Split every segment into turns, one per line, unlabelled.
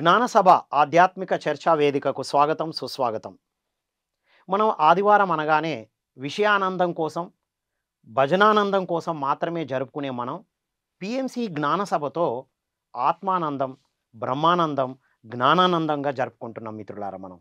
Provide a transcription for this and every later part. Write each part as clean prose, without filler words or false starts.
జ్ఞానసభ ఆధ్యాత్మిక చర్చా వేదికకు స్వాగతం సుస్వాగతం. మనం ఆదివారం అనగానే విషయానందం కోసం, భజనానందం కోసం మాత్రమే జరుపుకునే మనం పిఎంసి జ్ఞానసభతో ఆత్మానందం, బ్రహ్మానందం, జ్ఞానానందంగా జరుపుకుంటున్నాం మిత్రులారా మనం.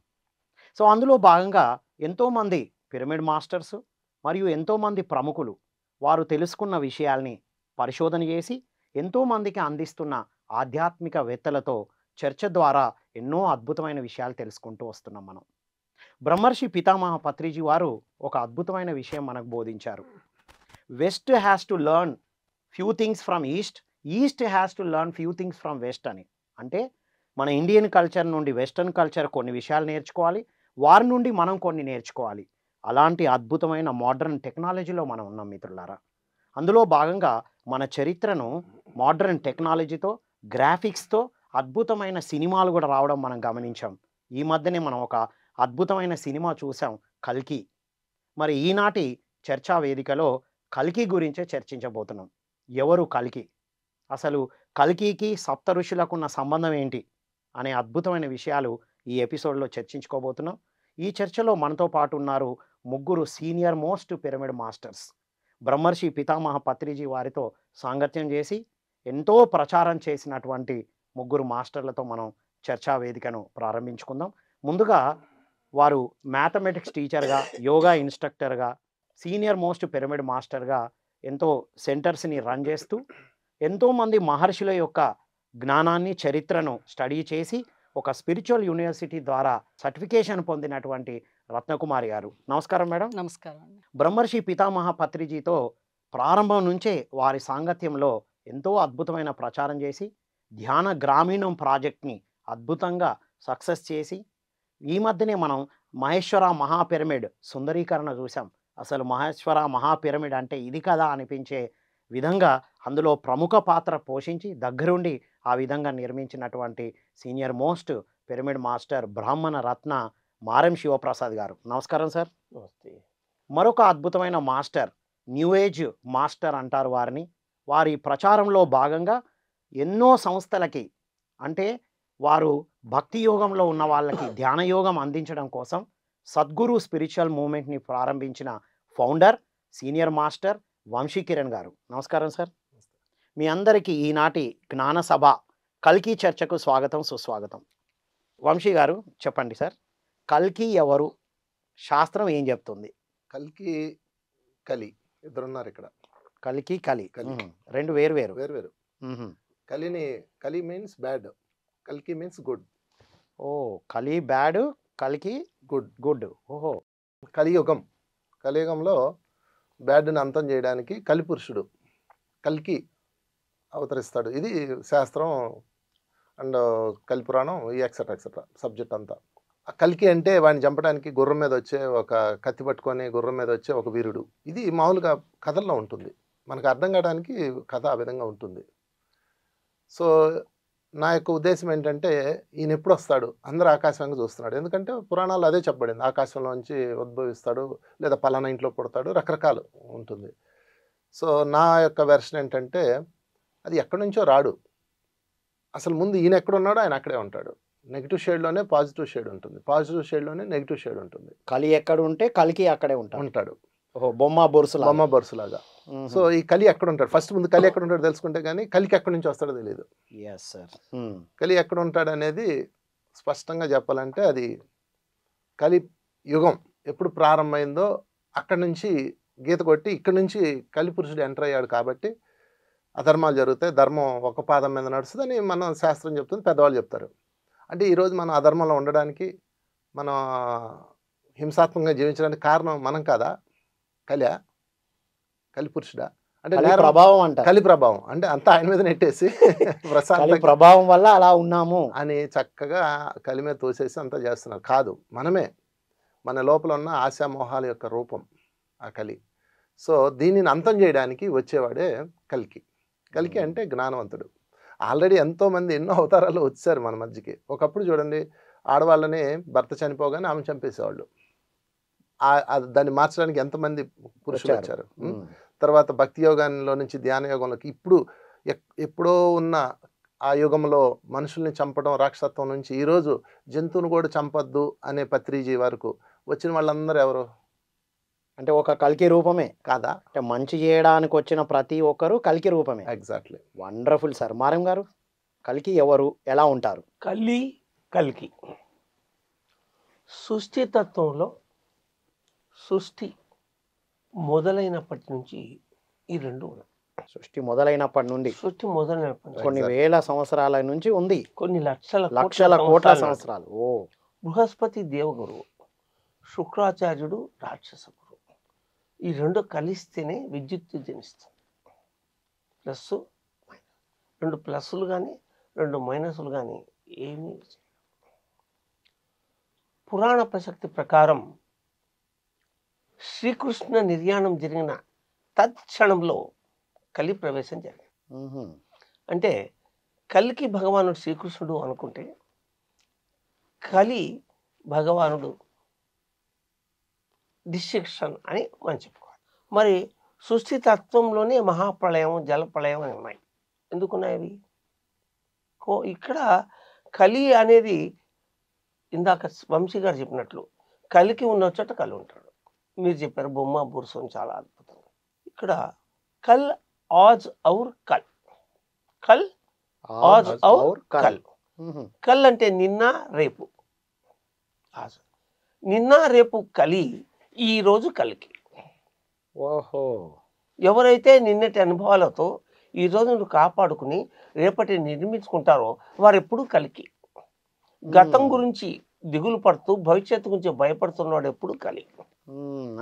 సో, అందులో భాగంగా ఎంతోమంది పిరమిడ్ మాస్టర్స్ మరియు ఎంతోమంది ప్రముఖులు వారు తెలుసుకున్న విషయాల్ని పరిశోధన చేసి ఎంతోమందికి అందిస్తున్న ఆధ్యాత్మికవేత్తలతో చర్చ ద్వారా ఎన్నో అద్భుతమైన విషయాలు తెలుసుకుంటూ వస్తున్నాం మనం. బ్రహ్మర్షి పితామహ పత్రిజీ వారు ఒక అద్భుతమైన విషయం మనకు బోధించారు. West has to learn few things from east, east has to learn few things from west అని. అంటే మన ఇండియన్ కల్చర్ నుండి వెస్టర్న్ కల్చర్ కొన్ని విషయాలు నేర్చుకోవాలి, వారి నుండి మనం కొన్ని నేర్చుకోవాలి. అలాంటి అద్భుతమైన మోడర్న్ టెక్నాలజీలో మనం ఉన్నాం మిత్రులారా. అందులో భాగంగా మన చరిత్రను మోడర్న్ టెక్నాలజీతో, గ్రాఫిక్స్తో అద్భుతమైన సినిమాలు కూడా రావడం మనం గమనించాం. ఈ మధ్యనే మనం ఒక అద్భుతమైన సినిమా చూసాం, 'కల్కి'. మరి ఈనాటి చర్చా వేదికలో కల్కి గురించే చర్చించబోతున్నాం. ఎవరు కల్కి? అసలు కల్కికి సప్త ఋషులకున్న సంబంధం ఏంటి అనే అద్భుతమైన విషయాలు ఈ ఎపిసోడ్లో చర్చించుకోబోతున్నాం. ఈ చర్చలో మనతో పాటు ఉన్నారు ముగ్గురు సీనియర్ మోస్ట్ పిరమిడ్ మాస్టర్స్. బ్రహ్మర్షి పితామహ పత్రిజీ వారితో సాంగత్యం చేసి ఎంతో ప్రచారం చేసినటువంటి ముగ్గురు మాస్టర్లతో మనం చర్చా వేదికను ప్రారంభించుకుందాం. ముందుగా వారు మ్యాథమెటిక్స్ టీచర్గా, యోగా ఇన్స్ట్రక్టర్గా, సీనియర్ మోస్ట్ పిరమిడ్ మాస్టర్గా ఎంతో సెంటర్స్ని రన్ చేస్తూ ఎంతోమంది మహర్షుల యొక్క జ్ఞానాన్ని, చరిత్రను స్టడీ చేసి ఒక స్పిరిచువల్ యూనివర్సిటీ ద్వారా సర్టిఫికేషన్ పొందినటువంటి రత్నకుమారి గారు. నమస్కారం మేడం.
నమస్కారం అండి.
బ్రహ్మర్షి పితామహ పత్రిజీతో ప్రారంభం నుంచే వారి సాంగత్యంలో ఎంతో అద్భుతమైన ప్రచారం చేసి ధ్యాన గ్రామీణం ప్రాజెక్ట్ని అద్భుతంగా సక్సెస్ చేసి ఈ మధ్యనే మనం మహేశ్వర మహాపిరమిడ్ సుందరీకరణ చూసాం. అసలు మహేశ్వర మహాపిరమిడ్ అంటే ఇది కదా అనిపించే విధంగా అందులో ప్రముఖ పాత్ర పోషించి దగ్గరుండి ఆ విధంగా నిర్మించినటువంటి సీనియర్ మోస్ట్ పిరమిడ్ మాస్టర్ బ్రాహ్మణ రత్న మారెం శివప్రసాద్ గారు. నమస్కారం సార్.
నమస్తే.
మరొక అద్భుతమైన మాస్టర్, న్యూ ఏజ్ మాస్టర్ అంటారు వారిని. వారి ప్రచారంలో భాగంగా ఎన్నో సంస్థలకి, అంటే వారు భక్తి యోగంలో ఉన్న వాళ్ళకి ధ్యాన యోగం అందించడం కోసం సద్గురు స్పిరిచువల్ మూవ్మెంట్ని ప్రారంభించిన founder, senior master Vamshi Kiran garu. నమస్కారం సార్. మీ అందరికీ ఈనాటి జ్ఞానసభ కల్కి చర్చకు స్వాగతం సుస్వాగతం. వంశీ గారు చెప్పండి సార్, కల్కి ఎవరు, శాస్త్రం ఏం చెప్తుంది?
కల్కి, కలి ఇద్దరున్నారు ఇక్కడ.
కల్కి, కలి
కలి.
రెండు వేరు వేరు.
వేరు. కలి మీన్స్ బ్యాడ్, కల్కి మీన్స్ గుడ్.
ఓ, కలి బ్యాడ్, కల్కి
గుడ్.
గుడ్. ఓహో.
కలియుగంలో బ్యాడ్ని అంతం చేయడానికి కలిపురుషుడు కల్కి అవతరిస్తాడు. ఇది శాస్త్రం అండ్ కలిపురాణం, ఈ ఎక్సెట్రా సబ్జెక్ట్ అంతా. ఆ కల్కి అంటే వాడిని చంపడానికి గుర్రం మీద వచ్చే, ఒక కత్తి పట్టుకొని గుర్రం మీద వచ్చే ఒక వీరుడు. ఇది మామూలుగా కథల్లో ఉంటుంది, మనకు అర్థం కావడానికి కథ ఆ విధంగా ఉంటుంది. సో నా యొక్క ఉద్దేశం ఏంటంటే, ఈయన ఎప్పుడు వస్తాడు, అందరూ ఆకాశంగా చూస్తున్నాడు. ఎందుకంటే పురాణాలు అదే చెప్పబడింది, ఆకాశంలోంచి ఉద్భవిస్తాడు లేదా పలానా ఇంట్లో పుడతాడు, రకరకాలు ఉంటుంది. సో నా యొక్క వెర్షన్ ఏంటంటే, అది ఎక్కడి నుంచో రాడు. అసలు ముందు ఈయన ఎక్కడున్నాడో ఆయన అక్కడే ఉంటాడు. నెగిటివ్ షేడ్లోనే పాజిటివ్ షేడ్ ఉంటుంది, పాజిటివ్ షేడ్లోనే నెగిటివ్ షేడ్ ఉంటుంది.
కలి ఎక్కడ ఉంటే కల్కి అక్కడే
ఉంటాడు.
ఓహో, బొమ్మ
బొరుసులాగా. సో ఈ కలి ఎక్కడ ఉంటాడు, ఫస్ట్ ముందు కలి ఎక్కడ ఉంటాడు తెలుసుకుంటే కానీ కలికి ఎక్కడి నుంచి వస్తాడో తెలియదు. కలి ఎక్కడ ఉంటాడు అనేది స్పష్టంగా చెప్పాలంటే, అది కలి యుగం ఎప్పుడు ప్రారంభమైందో అక్కడి నుంచి గీత కొట్టి ఇక్కడి నుంచి కలి పురుషుడు ఎంటర్ అయ్యాడు. కాబట్టి అధర్మాలు జరుగుతాయి, ధర్మం ఒక పాదం మీద నడుస్తుందని మన శాస్త్రం చెప్తుంది, పెద్దవాళ్ళు చెప్తారు. అంటే ఈరోజు మనం అధర్మంలో ఉండడానికి, మనం హింసాత్మకంగా జీవించడానికి కారణం మనం కాదా? కలి పురుషుడా? అంటే
ప్రభావం అంట.
కలి ప్రభావం అంటే అంతా ఆయన మీద నెట్టేసి
ప్రశాంత ప్రభావం వల్ల అలా ఉన్నాము
అని చక్కగా కలి మీద తోసేసి అంతా చేస్తున్నారు. కాదు, మనమే, మన లోపల ఉన్న ఆశామోహాల యొక్క రూపం ఆ కలి. సో దీనిని అంతం చేయడానికి వచ్చేవాడే కల్కి. కల్కి అంటే జ్ఞానవంతుడు. ఆల్రెడీ ఎంతోమంది ఎన్నో అవతారాలు వచ్చారు మన మధ్యకి. ఒకప్పుడు చూడండి, ఆడవాళ్ళని భర్త చనిపోగానే ఆమె చంపేసేవాళ్ళు. దాన్ని మార్చడానికి ఎంతమంది పురుషులు వచ్చారు. తర్వాత భక్తి యోగాల్లో నుంచి ధ్యాన యోగంలోకి ఇప్పుడు ఎప్పుడో ఉన్న ఆ యుగంలో మనుషుల్ని చంపడం రాక్షసత్వం నుంచి ఈరోజు జంతువుని కూడా చంపొద్దు అనే పత్రిజీ వరకు వచ్చిన వాళ్ళందరూ ఎవరు
అంటే ఒక కల్కి రూపమే.
కాదా?
అంటే మంచి చేయడానికి వచ్చిన ప్రతి ఒక్కరు కల్కి రూపమే.
ఎగ్జాక్ట్లీ.
Wonderful sir. మారం గారు, కల్కి ఎవరు, ఎలా ఉంటారు?
కల్కి సృష్టి తత్వంలో సృష్టి మొదలైనప్పటి నుంచి ఈ రెండు ఉన్నాయి.
సృష్టి మొదలైనప్పటి నుండి
సృష్టి మొదలైనప్పటి నుంచి
కొన్ని వేల సంవత్సరాల నుంచి ఉంది.
కొన్ని లక్షల
కోట్ల
సంవత్సరాల
సంవత్సరాలు. ఓ
బృహస్పతి దేవగురువు, శుక్రాచార్యుడు రాక్షస గురువు. ఈ రెండు కలిస్తేనే విద్యుత్తు జనిస్తుంది. ప్లస్ రెండు ప్లస్సులు కానీ రెండు మైనస్లు కానీ ఏమీ చేయవు. పురాణ ప్రసక్తి ప్రకారం శ్రీకృష్ణ నిర్యాణం జరిగిన తత్క్షణంలో కలి ప్రవేశం జరిగింది.
మ్మ్హ్మ్.
అంటే కలికి భగవానుడు శ్రీకృష్ణుడు అనుకుంటే కలి భగవానుడు డిస్ట్రక్షన్ అని మనం చెప్పుకోవాలి. మరి సృష్టి తత్వంలోనే మహాప్రళయం, జలప్రళయం అని ఉన్నాయి. ఎందుకున్నాయి అవి? ఇక్కడ కలి అనేది ఇందాక వంశీ గారు చెప్పినట్లు కలికి ఉన్న చోట కలి ఉంటాడు. మీరు చెప్పారు బొమ్మ బుర్సం చాలా అద్భుతంగా. ఇక్కడ కల్ ఆజ్ ఔర్ కల్, కల్ ఆజ్ ఔర్ కల్.
మ్మ్హ్మ్.
కల్ అంటే నిన్న రేపు, ఆజ్ నిన్న రేపు కలి, ఈ రోజు కలికి.
ఓహో.
ఎవరైతే నిన్నటి అనుభవాలతో ఈ రోజును కాపాడుకుని రేపటి నిర్మించుకుంటారో వారు ఎప్పుడు కలికి. గతం గురించి దిగులు పడుతూ భవిష్యత్తు గురించి భయపడుతున్నాడు ఎప్పుడు కలి.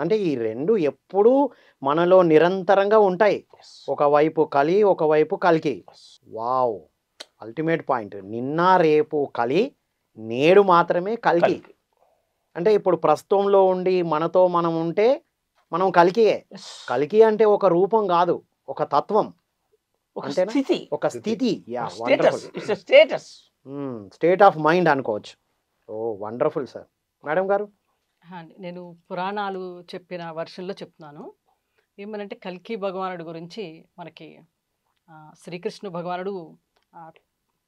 అంటే ఈ రెండు ఎప్పుడూ మనలో నిరంతరంగా ఉంటాయి. ఒకవైపు కలి, ఒకవైపు కల్కి. Wow, ultimate point. నిన్న రేపు కలి, నేడు మాత్రమే కల్కి. అంటే ఇప్పుడు ప్రస్తుతంలో ఉండి మనతో మనం ఉంటే మనం కల్కియే. కల్కి అంటే ఒక రూపం కాదు, ఒక తత్వం,
ఒక
అంతేనా?
స్థితి,
ఒక స్థితి. Yeah,
status. It's a status.
State of mind అనుకోవచ్చు. ఓ వండర్ఫుల్ సార్. మేడం గారు,
నేను పురాణాలు చెప్పిన వర్షన్లో చెప్తున్నాను. ఏమనంటే కల్కి భగవానుడి గురించి మనకి శ్రీకృష్ణ భగవానుడు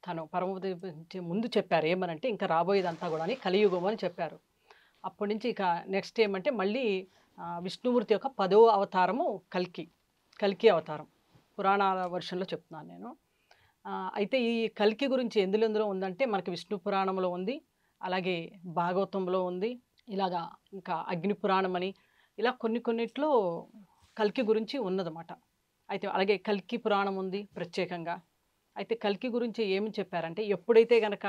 తను పరమపదించే ముందు చెప్పారు. ఏమనంటే ఇంకా రాబోయేదంతా కూడా కలియుగం అని చెప్పారు. అప్పటి నుంచి ఇక నెక్స్ట్ ఏమంటే మళ్ళీ విష్ణుమూర్తి యొక్క 10వ అవతారము కల్కి అవతారం. పురాణాల వర్షన్లో చెప్తున్నాను నేను. అయితే ఈ కల్కి గురించి ఎందులో ఉందంటే మనకి విష్ణు పురాణంలో ఉంది, అలాగే భాగవతంలో ఉంది, ఇలాగా ఇంకా అగ్ని పురాణం అని ఇలా కొన్నిట్లో కల్కి గురించి ఉన్నదన్నమాట. అయితే అలాగే కల్కి పురాణం ఉంది ప్రత్యేకంగా. అయితే కల్కి గురించి ఏమి చెప్పారంటే ఎప్పుడైతే కనుక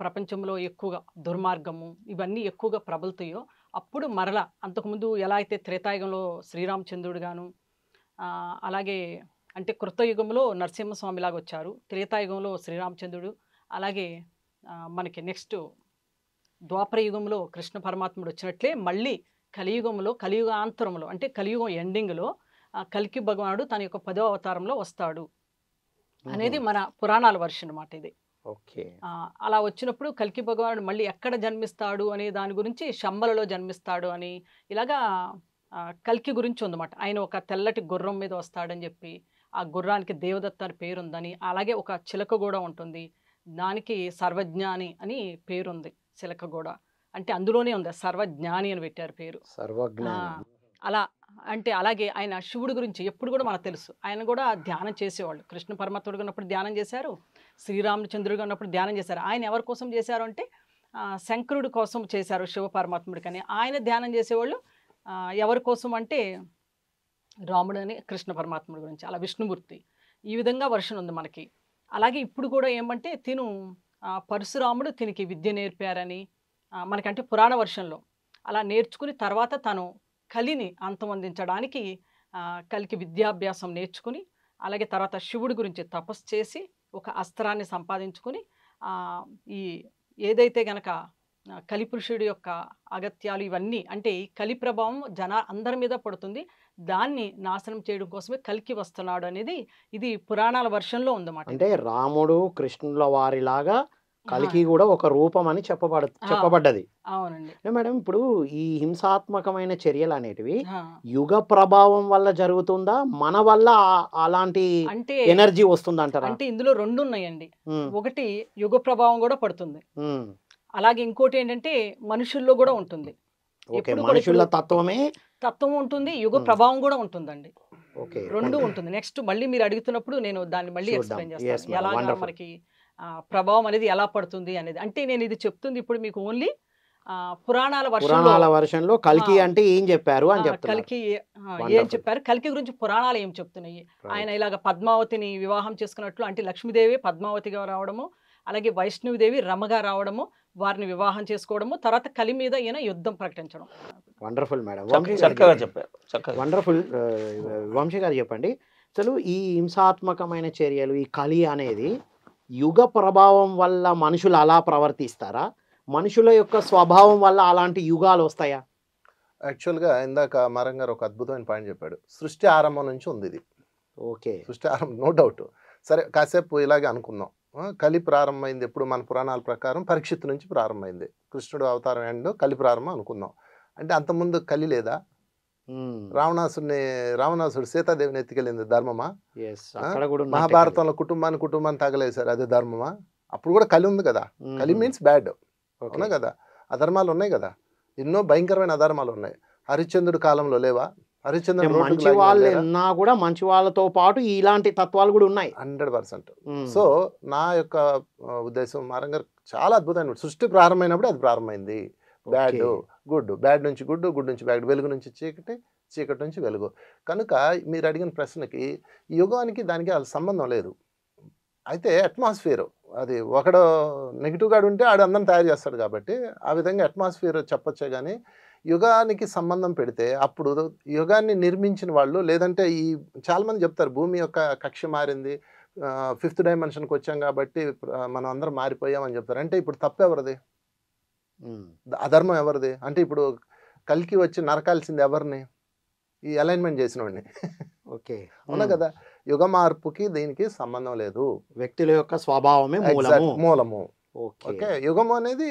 ప్రపంచంలో ఎక్కువగా దుర్మార్గము ఇవన్నీ ఎక్కువగా ప్రబలుతాయో అప్పుడు మరలా అంతకుముందు ఎలా అయితే త్రేతాయుగంలో శ్రీరామచంద్రుడు గాను, అలాగే అంటే కృతయుగంలో నరసింహస్వామిలాగా వచ్చారు, త్రేతాయుగంలో శ్రీరామచంద్రుడు, అలాగే మనకి నెక్స్ట్ ద్వాపర యుగంలో కృష్ణ పరమాత్ముడు వచ్చినట్లే మళ్ళీ కలియుగంలో, కలియుగాంతరంలో అంటే కలియుగం ఎండింగ్లో కల్కి భగవానుడు తన యొక్క 10వ అవతారంలో వస్తాడు అనేది మన పురాణాల వర్షన్ అన్నమాట ఇది.
ఓకే.
అలా వచ్చినప్పుడు కల్కి భగవానుడు మళ్ళీ ఎక్కడ జన్మిస్తాడు అనే దాని గురించి శంబలలో జన్మిస్తాడు అని ఇలాగా కల్కి గురించి ఉందన్నమాట. ఆయన ఒక తెల్లటి గుర్రం మీద వస్తాడని చెప్పి, ఆ గుర్రానికి దేవదత్త అని పేరుందని, అలాగే ఒక చిలక కూడా ఉంటుంది, దానికి సర్వజ్ఞాని అని పేరుంది. చిలక కూడా అంటే అందులోనే ఉంది, సర్వజ్ఞాని అని పెట్టారు పేరు.
సర్వజ్ఞాని.
అలా అంటే అలాగే ఆయన శివుడి గురించి ఎప్పుడు కూడా మనకు తెలుసు. ఆయన కూడా ధ్యానం చేసేవాళ్ళు. కృష్ణ పరమాత్ముడిగా ఉన్నప్పుడు ధ్యానం చేశారు, శ్రీరామచంద్రుడిగా ఉన్నప్పుడు ధ్యానం చేశారు. ఆయన ఎవరి కోసం చేశారు అంటే శంకరుడి కోసం చేశారు, శివ పరమాత్ముడి. కానీ ఆయన ధ్యానం చేసేవాళ్ళు ఎవరి కోసం అంటే రాముడు అని కృష్ణ పరమాత్ముడి గురించి, అలా విష్ణుమూర్తి. ఈ విధంగా వర్షన్ ఉంది మనకి. అలాగే ఇప్పుడు కూడా ఏమంటే తిను పరశురాముడు తినికి విద్య నేర్పారని మనకంటే పురాణ వర్షంలో అలా నేర్చుకుని తర్వాత తను కలిని అంతమొందించడానికి కలికి విద్యాభ్యాసం నేర్చుకుని, అలాగే తర్వాత శివుడి గురించి తపస్సు చేసి ఒక అస్త్రాన్ని సంపాదించుకుని ఈ ఏదైతే గనక కలిపురుషుడి యొక్క అగత్యాలు ఇవన్నీ అంటే ఈ కలి ప్రభావం అందరి మీద పడుతుంది, దాన్ని నాశనం చేయడం కోసమే కల్కి వస్తున్నాడు అనేది ఇది పురాణాల వర్షంలో ఉందన్నమాట.
అంటే రాముడు కృష్ణుల వారిలాగా కలికి కూడా ఒక రూపం అని చెప్పబడ్డది.
అవునండి.
మేడం ఇప్పుడు ఈ హింసాత్మకమైన చర్యలు అనేటివి
ఆ.
యుగ ప్రభావం వల్ల జరుగుతుందా, మన వల్ల అలాంటి
అంటే
ఎనర్జీ వస్తుందంటారా?
అంటే ఇందులో రెండు ఉన్నాయండి.
ఉమ్,
ఒకటి యుగ ప్రభావం కూడా పడుతుంది,
ఉమ్,
అలాగే ఇంకోటి ఏంటంటే మనుషుల్లో కూడా ఉంటుంది.
ఓకే,
ఎప్పుడు కూడా
మనుషుల
ఇప్పుడు
తత్వమే.
తత్వం ఉంటుంది, యుగ
ఉమ్,
ప్రభావం కూడా ఉంటుందండి.
ఓకే,
రెండు ఉంటుంది. నెక్స్ట్ మళ్ళీ మీరు అడుగుతున్నప్పుడు నేను దాన్ని మళ్ళీ
చూద్దాం.
ఎక్స్ప్లెయిన్
Yes,
చేస్తాను,
madam.
ఎలాగా
Wonderful.
మనకి ప్రభావం అనేది ఎలా పడుతుంది అనేది. అంటే నేను ఇది చెప్తుంది ఇప్పుడు మీకు ఓన్లీ పురాణాల వర్షంలో.
పురాణాల వర్షన్లో కల్కి
ఆ,
అంటే ఏం చెప్పారు అని
ఆ,
చెప్తున్నారు.
కల్కి ఏం
Wonderful.
చెప్పారు, కల్కి గురించి పురాణాలు ఏం చెప్తున్నాయి.
Right.
ఆయన ఇలాగ పద్మావతిని వివాహం చేసుకున్నట్లు, అంటే లక్ష్మీదేవి పద్మావతిగా రావడము, అలాగే వైష్ణవిదేవి రమగా రావడము, వారిని వివాహం చేసుకోవడము, తర్వాత కలి మీద ఈయన యుద్ధం ప్రకటించడం.
Wonderful madam.
చక్కగా చెప్పారు, చక్కగా.
వండర్ఫుల్. వంశీ గారు చెప్పండి, అసలు ఈ హింసాత్మకమైన చర్యలు, ఈ కలి అనేది యుగ ప్రభావం వల్ల మనుషులు అలా ప్రవర్తిస్తారా, మనుషుల యొక్క స్వభావం వల్ల అలాంటి యుగాలు వస్తాయా?
యాక్చువల్గా ఇందాక మారం గారు ఒక అద్భుతమైన పాయింట్ చెప్పాడు. సృష్టి ఆరంభం నుంచి ఉంది ఇది.
ఓకే,
సృష్టి ఆరంభం, నో డౌట్. సరే, కాసేపు ఇలాగే అనుకుందాం. కలి ప్రారంభమైంది ఎప్పుడు? మన పురాణాల ప్రకారం పరీక్షిత్ నుంచి ప్రారంభమైంది. కృష్ణుడు అవతారం ఎండ్ కలి ప్రారంభం అనుకుందాం. అంటే అంతకుముందు కలి లేదా? రావణాసుడు సీతాదేవిని ఎత్తుకెళ్ళింది ధర్మమా?
అక్కడ కూడా ఉన్నట్టే
మహాభారతంలో కుటుంబాన్ని తగలేశారు, అదే ధర్మమా? అప్పుడు కూడా కలి ఉంది కదా.
కలి.
కలి మీన్స్ బ్యాడ్,
ఓకే.
అవునా కదా? అధర్మాలు ఉన్నాయి కదా, ఎన్నో భయంకరమైన అధర్మాలు ఉన్నాయి. హరిశ్చంద్రుడి కాలంలో లేవా? హరిశ్చంద్రుడు
మంచి వాళ్ళు ఉన్నా కూడా మంచి వాళ్ళతో పాటు ఇలాంటి తత్వాలు కూడా ఉన్నాయి.
100%. సో నా యొక్క ఉద్దేశం మారం గారు చాలా అద్భుతమైన, సృష్టి ప్రారంభమైనప్పుడు అది ప్రారంభమైంది. బ్యాడ్ గుడ్, బ్యాడ్ నుంచి గుడ్, గుడ్ నుంచి బ్యాడ్, వెలుగు నుంచి చీకటి, చీకటి నుంచి వెలుగు. కనుక మీరు అడిగిన ప్రశ్నకి యుగానికి దానికి అసలు సంబంధం లేదు. అయితే అట్మాస్ఫియర్, అది ఒకడు నెగిటివ్ గాడు ఉంటే ఆడు అందరం తయారు చేస్తాడు కాబట్టి ఆ విధంగా అట్మాస్ఫియర్ చెప్పొచ్చే. కానీ యుగానికి సంబంధం పెడితే అప్పుడు యుగాన్ని నిర్మించిన వాళ్ళు, లేదంటే ఈ చాలామంది చెప్తారు భూమి యొక్క కక్ష మారింది, 5th డైమెన్షన్కి వచ్చాం కాబట్టి మనం అందరం మారిపోయామని చెప్తారు. అంటే ఇప్పుడు తప్పు ఎవరిది? అధర్మం ఎవరిది? అంటే ఇప్పుడు కలికి వచ్చి నరకాల్సింది ఎవరిని? ఈ అలైన్మెంట్ చేసిన వాడిని.
ఓకే,
అవునా కదా? యుగ మార్పుకి దీనికి సంబంధం లేదు.
వ్యక్తుల యొక్క స్వభావమే
మూలము.
ఓకే,
ఓకే, యుగము అనేది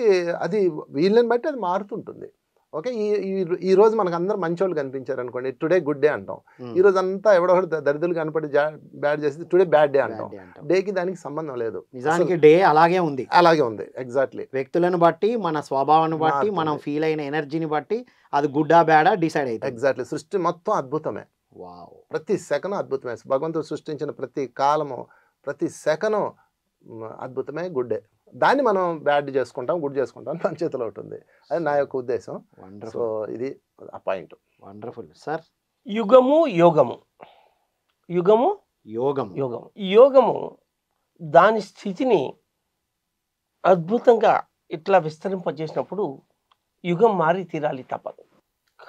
అది వీళ్ళని బట్టి అది మారుతుంటుంది. ఓకే, ఈ రోజు మనకు అందరు మంచోళ్ళు కనిపించారు అనుకోండి, టుడే గుడ్ డే అంటాం. ఈ రోజు అంతా ఎవడో దరిద్రులు కనపడి బ్యాడ్ చేసి టుడే బ్యాడ్ డే అంటాం. డేకి దానికి సంబంధం లేదు.
నిజానికి డే అలాగే ఉంది.
అలాగే ఉంది, ఎగ్జాక్ట్లీ.
వ్యక్తులను బట్టి, మన స్వభావాన్ని బట్టి, మనం ఫీల్ అయిన ఎనర్జీని బట్టి అది గుడ్డా బ్యాడా డిసైడ్ అవుతుంది.
ఎగ్జాక్ట్లీ. సృష్టి మొత్తం అద్భుతమే.
వావ్,
ప్రతి సెకను అద్భుతమే. భగవంతుడు సృష్టించిన ప్రతి కాలము, ప్రతి సెకను అద్భుతమే, గుడ్డే. దాన్ని మనం బ్యాడ్ చేసుకుంటాం, గుడ్ చేసుకుంటాం, మన చేతిలో ఉంటుంది. అది నా యొక్క ఉద్దేశం. సో ఇది ఆ పాయింట్.
Wonderful sir.
యుగము యోగము, యుగము
యోగం,
యోగము, యోగము దాని స్థితిని అద్భుతంగా ఇట్లా విస్తరింపజేసినప్పుడు యుగం మారి తీరాలి, తప్పదు.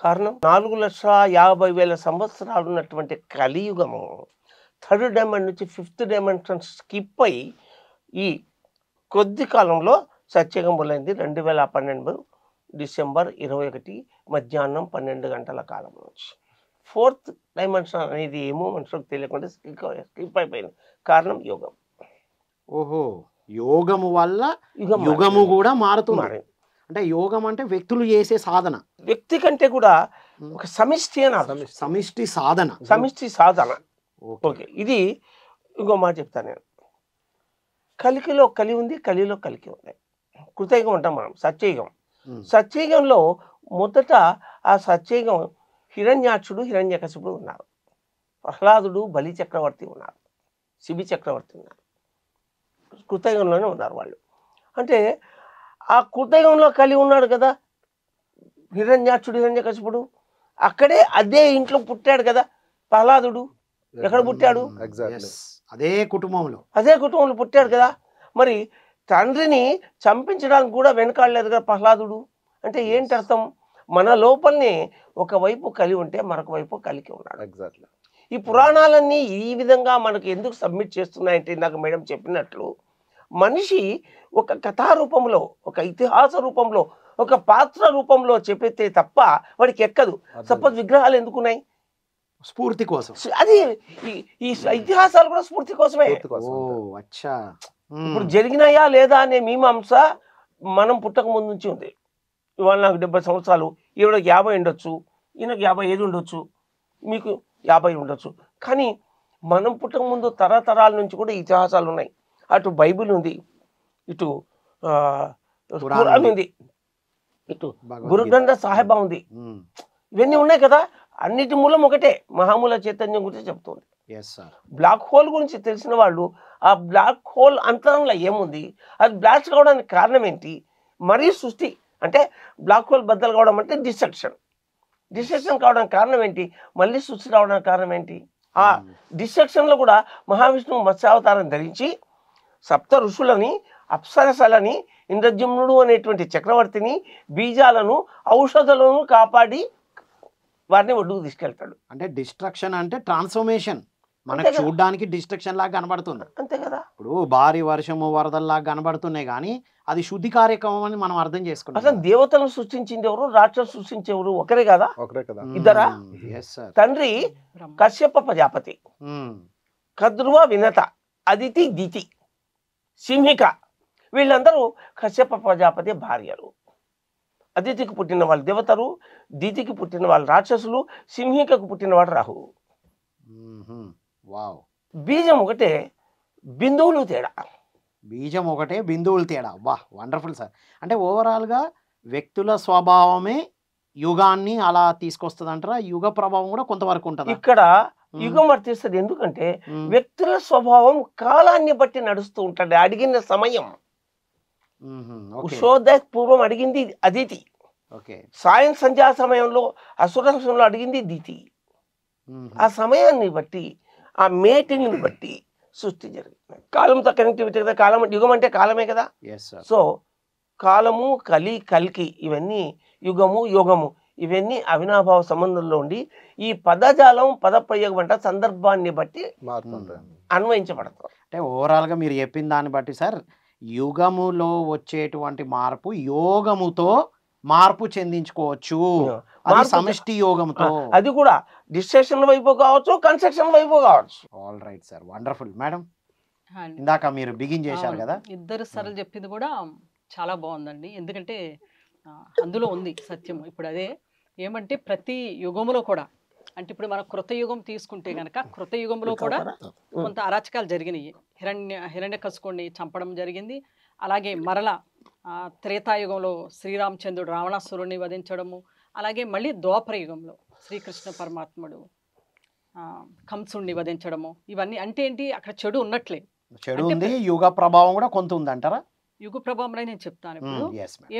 కారణం 4,50,000 సంవత్సరాలు ఉన్నటువంటి కలియుగము 3rd డైమెన్షన్ నుంచి 5th డైమెన్షన్ స్కిప్ అయి ఈ కొద్ది కాలంలో సత్యయుగం మొదలైంది. 2012 డిసెంబర్ 21 మధ్యాహ్నం 12 గంటల కాలం నుంచి. 4th డైమెన్షన్ అనేది ఏమో మనుషులకు తెలియకుండా స్కిప్ అయిపోయింది. కారణం యోగం.
ఓహో, యోగము వల్ల యుగము
మారింది.
కూడా మారుతుంది. అంటే యోగం అంటే వ్యక్తులు చేసే సాధన,
వ్యక్తి కంటే కూడా ఒక సమిష్టి అని అర్థం.
సమిష్టి సాధన.
సమిష్టి సాధన.
ఓకే,
ఓకే, ఇది ఇంకో మాట చెప్తాను నేను. కలికిలో కలి ఉంది, కలిలో కలికి ఉంది. కృతయుగం ఉంటాం మనం, సత్యయుగం. సత్యయుగంలో మొదట ఆ సత్యయుగం హిరణ్యాక్షుడు, హిరణ్యకశిపుడు ఉన్నారు. ప్రహ్లాదుడు, బలి చక్రవర్తి ఉన్నారు, శిబి చక్రవర్తి ఉన్నారు. కృతయుగంలోనే ఉన్నారు వాళ్ళు. అంటే ఆ కృతయుగంలో కలి ఉన్నాడు కదా హిరణ్యాక్షుడు, హిరణ్యకశిపుడు. అక్కడే అదే ఇంట్లో పుట్టాడు కదా ప్రహ్లాదుడు. ఎక్కడ పుట్టాడు?
ఎగ్జాక్ట్లీ
అదే కుటుంబంలో,
అదే కుటుంబంలో పుట్టాడు కదా. మరి తండ్రిని చంపించడానికి కూడా వెనకాడలేదు కదా ప్రహ్లాదుడు. అంటే ఏంటి అర్థం? మన లోపలనే ఒకవైపు కలి ఉంటే మరొక వైపు కలికి ఉన్నాడు.
ఎగ్జాక్ట్లీ.
ఈ పురాణాలన్నీ ఈ విధంగా మనకు ఎందుకు సబ్మిట్ చేస్తున్నాయంటే ఇందాక మేడం చెప్పినట్లు మనిషి ఒక కథారూపంలో, ఒక ఇతిహాస రూపంలో, ఒక పాత్ర రూపంలో చెప్పితే తప్ప వాడికి ఎక్కదు. సపోజ్ విగ్రహాలు ఎందుకున్నాయి?
స్ఫూర్తి కోసం.
అది ఈ ఇతిహాసాలు కూడా స్ఫూర్తి కోసమే.
ఓ అచ్చా.
ఇప్పుడు జరిగినాయా లేదా అనే మీమాంస మనం పుట్టక ముందు నుంచి ఉంది. ఇవాళ నాకు 70 సంవత్సరాలు, ఈవిడకి 50 ఉండొచ్చు, ఈయనకు 55 ఉండొచ్చు, మీకు 50 ఉండొచ్చు. కానీ మనం పుట్టక ముందు తరతరాల నుంచి కూడా ఇతిహాసాలు ఉన్నాయి. అటు బైబిల్ ఉంది, ఇటు ఖురాన్ ఉంది, ఇటు గురు గ్రంథ సాహిబా ఉంది. ఇవన్నీ ఉన్నాయి కదా. అన్నిటి మూలం ఒకటే, మహామూల చైతన్యం గురించి చెప్తుంది. బ్లాక్ హోల్ గురించి తెలిసిన వాళ్ళు ఆ బ్లాక్ హోల్ అంతరంలో ఏముంది, అది బ్లాస్ట్ కావడానికి కారణం ఏంటి, మరీ సృష్టి అంటే బ్లాక్ హోల్ బద్దలు కావడం అంటే డిస్ట్రక్షన్ కావడానికి కారణం ఏంటి, మళ్ళీ సృష్టి రావడానికి కారణం ఏంటి. ఆ డిస్ట్రక్షన్లో కూడా మహావిష్ణువు మత్స్యావతారం ధరించి సప్త ఋషులని, అప్సరసలని, ఇంద్రజమ్నుడు అనేటువంటి చక్రవర్తిని, బీజాలను, ఔషధాలను కాపాడి వారిని ఒడ్డుకు తీసుకెళ్తాడు.
అంటే డిస్ట్రక్షన్ అంటే ట్రాన్స్ఫర్మేషన్. మనకు చూడడానికి డిస్ట్రక్షన్ లాగా కనబడుతుంది,
అంతే కదా.
ఇప్పుడు భారీ వర్షము వరదల్లాగా కనబడుతున్నాయి, కానీ అది శుద్ధి కార్యక్రమం అని మనం అర్థం చేసుకుంటాం.
అసలు దేవతలను సృష్టించింది ఎవరు, రాక్షసు సృష్టించేవారు ఒకరే కదా,
ఒకరే కదా,
ఇద్దరా? తండ్రి కశ్యప ప్రజాపతి, కద్రువ వినత, అదితి దితి, సింహిక, వీళ్ళందరూ కశ్యప ప్రజాపతి భార్యలు. అదితికి పుట్టిన వాళ్ళు దేవతలు, దితికి పుట్టిన వాళ్ళు రాక్షసులు, సింహికకు పుట్టిన వాడు రాహువు. బీజం ఒకటే, బిందువులు తేడా.
బీజం ఒకటే, బిందువులు తేడా. వా, వండర్ఫుల్ సార్. అంటే ఓవరాల్గా వ్యక్తుల స్వభావమే యుగాన్ని అలా తీసుకొస్తుంది అంటారా? యుగ ప్రభావం కూడా కొంతవరకు ఉంటుంది
ఇక్కడ. యుగం వర్తిస్తుంది ఎందుకంటే వ్యక్తుల స్వభావం కాలాన్ని బట్టి నడుస్తూ ఉంటాడు. అడిగిన సమయం, ఉషోదయ పూర్వం అడిగింది అదితి, సాయం సంధ్యా సమయంలో అసురంలో అడిగింది దితి. ఆ సమయాన్ని బట్టి, ఆ మేటింగ్ని బట్టి సృష్టి జరిగింది. కాలంతో కనెక్టివిటీ కదా, కాలం యుగం అంటే కాలమే కదా. సో కాలము, కల్కి ఇవన్నీ యుగము, యోగము ఇవన్నీ అవినాభావ సంబంధంలో ఉండి ఈ పదజాలం, పదప్రయోగం అంటే సందర్భాన్ని బట్టి అన్వయించబడతారు.
అంటే ఓవరాల్గా మీరు చెప్పిన దాన్ని బట్టి సార్, యుగములో వచ్చేటువంటి మార్పు యోగముతో మార్పు చెందించుకోవచ్చు, అది సమష్టి యోగంతో.
అది కూడా డిస్ట్రక్షన్ వైపు కావచ్చు, కన్స్ట్రక్షన్ వైపు కావచ్చు.
All right sir, wonderful. Madam, ఇందాక మీరు బిగిన్ చేశారు కదా,
ఇద్దరు సార్లు చెప్పింది కూడా చాలా బాగుందండి. ఎందుకంటే అందులో ఉంది సత్యం. ఇప్పుడు అదే ఏమంటే ప్రతి యుగములో కూడా, అంటే ఇప్పుడు మనం కృత యుగం తీసుకుంటే కనుక కృత యుగంలో కూడా కొంత అరాచకాలు జరిగినాయి. హిరణ్యకశిపుడిని చంపడం జరిగింది. అలాగే మరలా త్రేతాయుగంలో శ్రీరామచంద్రుడు రావణాసురుడిని వధించడము, అలాగే మళ్ళీ ద్వాపర యుగంలో శ్రీకృష్ణ పరమాత్ముడు కంసుడిని వధించడము, ఇవన్నీ అంటే ఏంటి, అక్కడ చెడు ఉన్నట్లే.
చెడు ఉంది, యుగ ప్రభావం కూడా కొంత ఉంది అంటారా?
యుగ ప్రభావం అనేది నేను చెప్తాను. ఇప్పుడు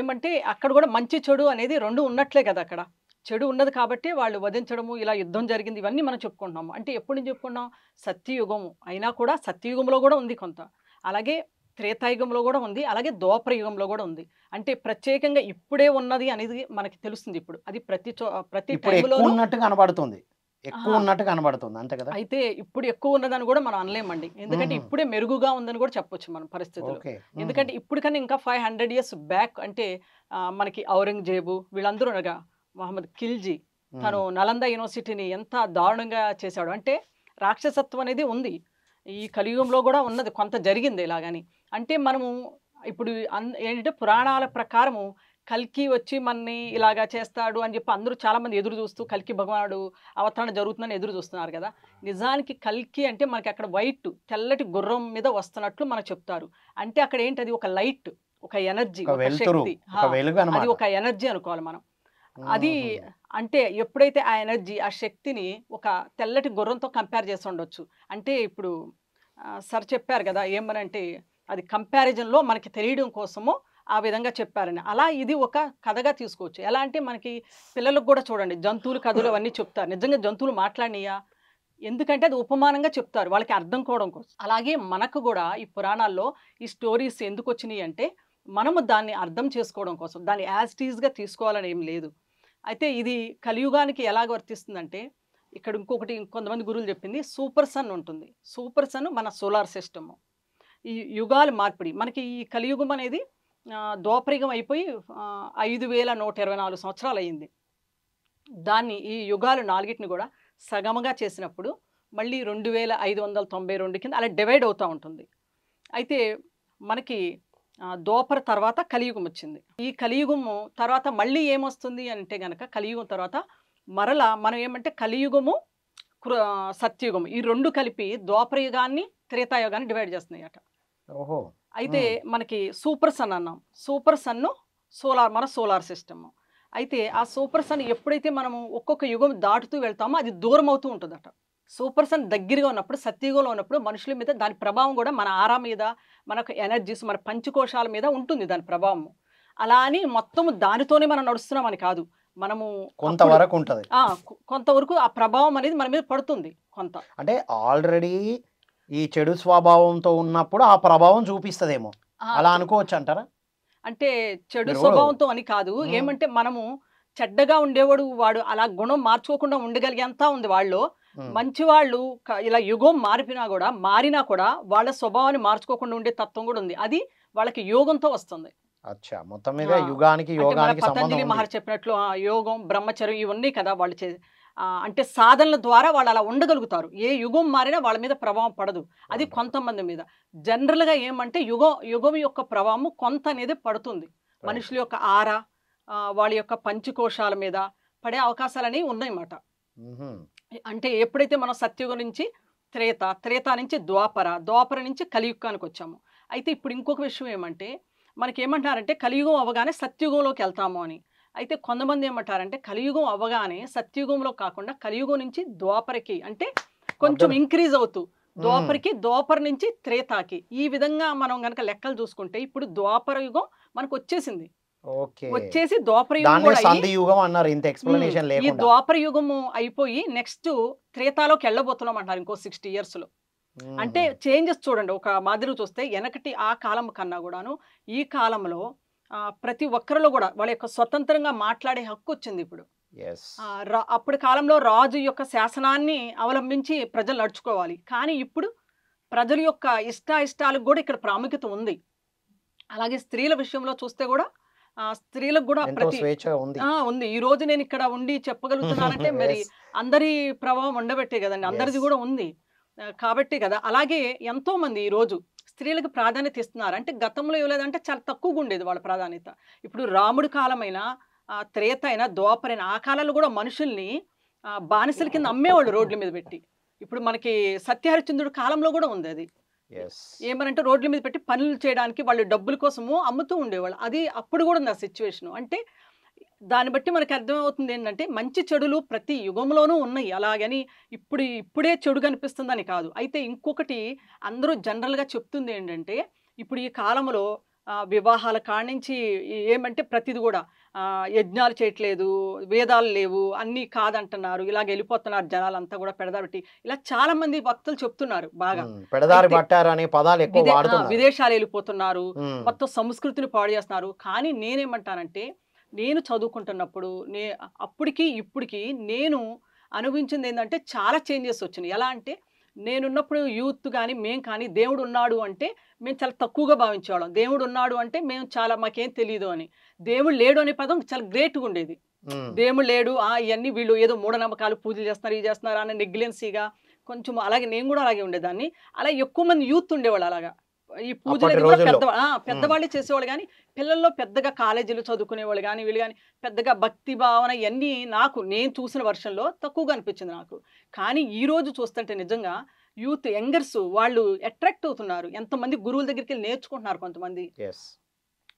ఏమంటే అక్కడ కూడా మంచి చెడు అనేది రెండు ఉన్నట్లే కదా. అక్కడ చెడు ఉన్నది కాబట్టి వాళ్ళు వధించడము, ఇలా యుద్ధం జరిగింది, ఇవన్నీ మనం చెప్పుకుంటున్నాము. అంటే ఎప్పుడు నుంచి చెప్పుకున్నాం, సత్యయుగము అయినా కూడా సత్యయుగంలో కూడా ఉంది కొంత, అలాగే త్రేతాయుగంలో కూడా ఉంది, అలాగే ద్వాపర యుగంలో కూడా ఉంది. అంటే ప్రత్యేకంగా ఇప్పుడే ఉన్నది అనేది మనకి తెలుస్తుంది. ఇప్పుడు అది ప్రతి టైంలో
ఉన్నట్టు కనబడుతుంది, ఎక్కువ ఉన్నట్టు కనబడుతుంది, అంతే కదా.
అయితే ఇప్పుడు ఎక్కువ ఉన్నదని కూడా మనం అనలేమండి, ఎందుకంటే ఇప్పుడే మెరుగుగా ఉందని కూడా చెప్పొచ్చు మన పరిస్థితులు. ఎందుకంటే ఇప్పుడు కన్నా ఇంకా 500 years బ్యాక్ అంటే మనకి ఔరంగజేబు వీళ్ళందరూ అనగా మహమ్మద్ ఖిల్జీ, తను నలంద యూనివర్సిటీని ఎంత దారుణంగా చేశాడు. అంటే రాక్షసత్వం అనేది ఉంది, ఈ కలియుగంలో కూడా ఉన్నది, కొంత జరిగింది ఇలాగని. అంటే మనము ఇప్పుడు ఏంటంటే పురాణాల ప్రకారము కల్కి వచ్చి మనని ఇలాగా చేస్తాడు అని చెప్పి అందరూ చాలామంది ఎదురు చూస్తూ కల్కి భగవానుడు అవతరణ జరుగుతుందని ఎదురు చూస్తున్నారు కదా. నిజానికి కల్కి అంటే మనకి అక్కడ వైట్ తెల్లటి గుర్రం మీద వస్తున్నట్లు మనకు చెప్తారు. అంటే అక్కడ ఏంటి, అది ఒక లైట్, ఒక ఎనర్జీ, ఒక శక్తి, అది ఒక ఎనర్జీ అనుకోవాలి మనం. అది అంటే ఎప్పుడైతే ఆ ఎనర్జీ, ఆ శక్తిని ఒక తెల్లటి గుర్రంతో కంపేర్ చేసి ఉండొచ్చు. అంటే ఇప్పుడు సార్ చెప్పారు కదా ఏమనంటే అది కంపారిజన్లో మనకి తెలియడం కోసము ఆ విధంగా చెప్పారని. అలా ఇది ఒక కథగా తీసుకోవచ్చు. ఎలా అంటే మనకి పిల్లలకు కూడా చూడండి, జంతువులు కథలు అవన్నీ చెప్తారు. నిజంగా జంతువులు మాట్లాడినాయా, ఎందుకంటే అది ఉపమానంగా చెప్తారు వాళ్ళకి అర్థం కావడం కోసం. అలాగే మనకు కూడా ఈ పురాణాల్లో ఈ స్టోరీస్ ఎందుకు వచ్చినాయి అంటే మనము దాన్ని అర్థం చేసుకోవడం కోసం, దాన్ని యాజ్ ఇట్ ఈజ్గా తీసుకోవాలని ఏం లేదు. అయితే ఇది కలియుగానికి ఎలాగ వర్తిస్తుందంటే ఇక్కడ ఇంకొకటి కొంతమంది గురువులు చెప్పింది, సూపర్ సన్ ఉంటుంది. సూపర్ సన్ మన సోలార్ సిస్టము. ఈ యుగాలు మార్పిడి మనకి ఈ కలియుగం అనేది ద్వాపరయుగం అయిపోయి 5124 సంవత్సరాలు అయ్యింది. దాన్ని ఈ యుగాలు నాలుగిటిని కూడా సగముగా చేసినప్పుడు మళ్ళీ 2592 కింద అలా డివైడ్ అవుతూ ఉంటుంది. అయితే మనకి దోపర తర్వాత కలియుగం వచ్చింది. ఈ కలియుగము తర్వాత మళ్ళీ ఏమొస్తుంది అంటే గనక కలియుగం తర్వాత మరలా మనం ఏమంటే కలియుగము సత్యుగము ఈ 2 కలిపి ద్వాపర యుగాన్ని త్రేతాయుగాన్ని డివైడ్ చేస్తున్నాయట.
ఓహో!
అయితే మనకి సూపర్ సన్ అన్నాం. సూపర్ సన్ను మన సోలార్ సిస్టమ్. అయితే ఆ సూపర్ సన్ ఎప్పుడైతే మనము ఒక్కొక్క యుగం దాటుతూ వెళ్తామో అది దూరం అవుతూ ఉంటుందట. సూపర్ సన్ దగ్గరగా ఉన్నప్పుడు సత్యుగంలో ఉన్నప్పుడు మనుషుల మీద దాని ప్రభావం కూడా మన ఆరా మీద, మనకు ఎనర్జీస్, మన పంచకోశాల మీద ఉంటుంది దాని ప్రభావం. అలా అని మొత్తం దానితోనే మనం నడుస్తున్నామని కాదు. మనము
కొంతవరకు ఉంటది.
కొంతవరకు ఆ ప్రభావం అనేది మన మీద పడుతుంది కొంత.
అంటే ఆల్రెడీ ఈ చెడు స్వభావంతో ఉన్నప్పుడు ఆ ప్రభావం చూపిస్తదేమో అలా అనుకోవచ్చు అంటారా?
అంటే చెడు స్వభావంతో అని కాదు, ఏమంటే మనము చెడ్డగా ఉండేవాడు వాడు అలా గుణం మార్చుకోకుండా ఉండగలిగేంత ఉంది వాళ్ళు. మంచి వాళ్ళు ఇలా యుగం మారినా కూడా వాళ్ళ స్వభావాన్ని మార్చుకోకుండా ఉండే తత్వం కూడా ఉంది. అది వాళ్ళకి యోగంతో వస్తుంది.
అచ్చా, మొత్తం మీద యుగానికి యోగానికి
పతంజలి మహర్షి చెప్పినట్లు యోగం బ్రహ్మచర్యం ఇవన్నీ కదా వాళ్ళు అంటే సాధనల ద్వారా వాళ్ళు అలా ఉండగలుగుతారు. ఏ యుగం మారినా వాళ్ళ మీద ప్రభావం పడదు. అది కొంతమంది మీద. జనరల్గా ఏమంటే యుగం యొక్క ప్రభావం కొంత అనేది పడుతుంది. మనుషుల యొక్క ఆరా, వాళ్ళ యొక్క పంచకోశాల మీద పడే అవకాశాలు అనేవి ఉన్నాయన్నమాట. అంటే ఎప్పుడైతే మనం సత్యుగం నుంచి త్రేత నుంచి ద్వాపర నుంచి కలియుగానికి వచ్చాము. అయితే ఇప్పుడు ఇంకొక విషయం ఏమంటే మనకేమంటారంటే కలియుగం అవ్వగానే సత్యుగంలోకి వెళ్తాము అని. అయితే కొంతమంది ఏమంటారంటే కలియుగం అవ్వగానే సత్యుగంలో కాకుండా కలియుగం నుంచి ద్వాపరకి అంటే కొంచెం ఇంక్రీజ్ అవుతూ ద్వాపర నుంచి త్రేతాకి ఈ విధంగా మనం గనక లెక్కలు చూసుకుంటే ఇప్పుడు ద్వాపర యుగం మనకు వచ్చేసింది. వచ్చేసి ద్వాపర యుగం
అన్నారు. ఇంత ఎక్స్‌ప్లనేషన్ లేకుండా
ఈ ద్వాపర యుగము అయిపోయి నెక్స్ట్ త్రేతాలోకి వెళ్ళబోతున్నాం అంటారు ఇంకో 60 years లో. అంటే చేంజెస్ చూడండి, ఒక మాదిరి చూస్తే వెనకటి ఆ కాలం కన్నా కూడాను ఈ కాలంలో ప్రతి ఒక్కరిలో కూడా వాళ్ళ యొక్క స్వతంత్రంగా మాట్లాడే హక్కు వచ్చింది ఇప్పుడు. అప్పటి కాలంలో రాజు యొక్క శాసనాన్ని అవలంబించి ప్రజలు నడుచుకోవాలి. కానీ ఇప్పుడు ప్రజల యొక్క ఇష్టాలకు కూడా ఇక్కడ ప్రాముఖ్యత ఉంది. అలాగే స్త్రీల విషయంలో చూస్తే కూడా స్త్రీలకు కూడా ఉంది. ఈ రోజు నేను ఇక్కడ ఉండి చెప్పగలుగుతున్నానంటే మరి అందరి ప్రభావం ఉండబట్టే కదండి, అందరిది కూడా ఉంది కాబట్టి కదా. అలాగే ఎంతో మంది ఈ రోజు స్త్రీలకు ప్రాధాన్యత ఇస్తున్నారు. అంటే గతంలో ఇవ్వలేదంటే చాలా తక్కువగా ఉండేది వాళ్ళ ప్రాధాన్యత. ఇప్పుడు రాముడి కాలమైన త్రేత అయినా ద్వాపరైన ఆ కాలంలో కూడా మనుషుల్ని బానిసల కింద అమ్మేవాళ్ళు రోడ్ల మీద పెట్టి. ఇప్పుడు మనకి సత్యహరిశ్చంద్రుడి కాలంలో కూడా ఉంది అది. ఏమనంటే రోడ్ల మీద పెట్టి పనులు చేయడానికి వాళ్ళు డబ్బుల కోసము అమ్ముతూ ఉండేవాళ్ళు. అది అప్పుడు కూడా ఉంది ఆ సిచ్యువేషన్. అంటే దాన్ని బట్టి మనకు అర్థమవుతుంది ఏంటంటే మంచి చెడులు ప్రతి యుగంలోనూ ఉన్నాయి. అలాగని ఇప్పుడే చెడు కనిపిస్తుందని కాదు. అయితే ఇంకొకటి అందరూ జనరల్గా చెప్తుంది ఏంటంటే ఇప్పుడు ఈ కాలంలో వివాహాల కానించి ఏమంటే ప్రతిది కూడా యజ్ఞాలు చేయట్లేదు, వేదాలు లేవు, అన్నీ కాదంటున్నారు, ఇలాగ వెళ్ళిపోతున్నారు జనాలంతా కూడా పెడదాబట్టి. ఇలా చాలా మంది భక్తులు చెప్తున్నారు. బాగా విదేశాలు వెళ్ళిపోతున్నారు, మొత్తం సంస్కృతిని పాడు చేస్తున్నారు. కానీ నేనేమంటానంటే నేను చదువుకుంటున్నప్పుడు అప్పటికి ఇప్పటికి నేను అనుభవించింది ఏంటంటే చాలా చేంజెస్ వచ్చినాయి. ఎలా అంటే నేనున్నప్పుడు యూత్ కానీ మేము కానీ దేవుడు ఉన్నాడు అంటే మేము చాలా తక్కువగా భావించేవాళ్ళం. దేవుడు ఉన్నాడు అంటే మేము చాలా మాకేం తెలియదు అని. దేవుడు లేడు అనే పదం చాలా గ్రేట్గా ఉండేది. దేవుడు లేడు ఇవన్నీ వీళ్ళు ఏదో మూఢనమ్మకాలు పూజలు చేస్తున్నారు ఇది చేస్తున్నారు అన్న నెగ్లిజెన్సీగా కొంచెం అలాగే నేను కూడా అలాగే ఉండేదాన్ని. అలా ఎక్కువ మంది యూత్ ఉండేవాళ్ళు. అలాగా ఈ పూజలు కూడా పెద్దవాళ్ళే చేసేవాళ్ళు. కానీ పిల్లల్లో పెద్దగా కాలేజీలు చదువుకునేవాళ్ళు కానీ వీళ్ళు కానీ పెద్దగా భక్తి భావన ఇవన్నీ నేను చూసిన వర్షంలో తక్కువగా అనిపించింది నాకు. కానీ ఈ రోజు చూస్తుంటే నిజంగా యూత్ యంగర్స్ వాళ్ళు అట్రాక్ట్ అవుతున్నారు. ఎంతమంది గురువుల దగ్గరికి వెళ్ళి నేర్చుకుంటున్నారు, కొంతమంది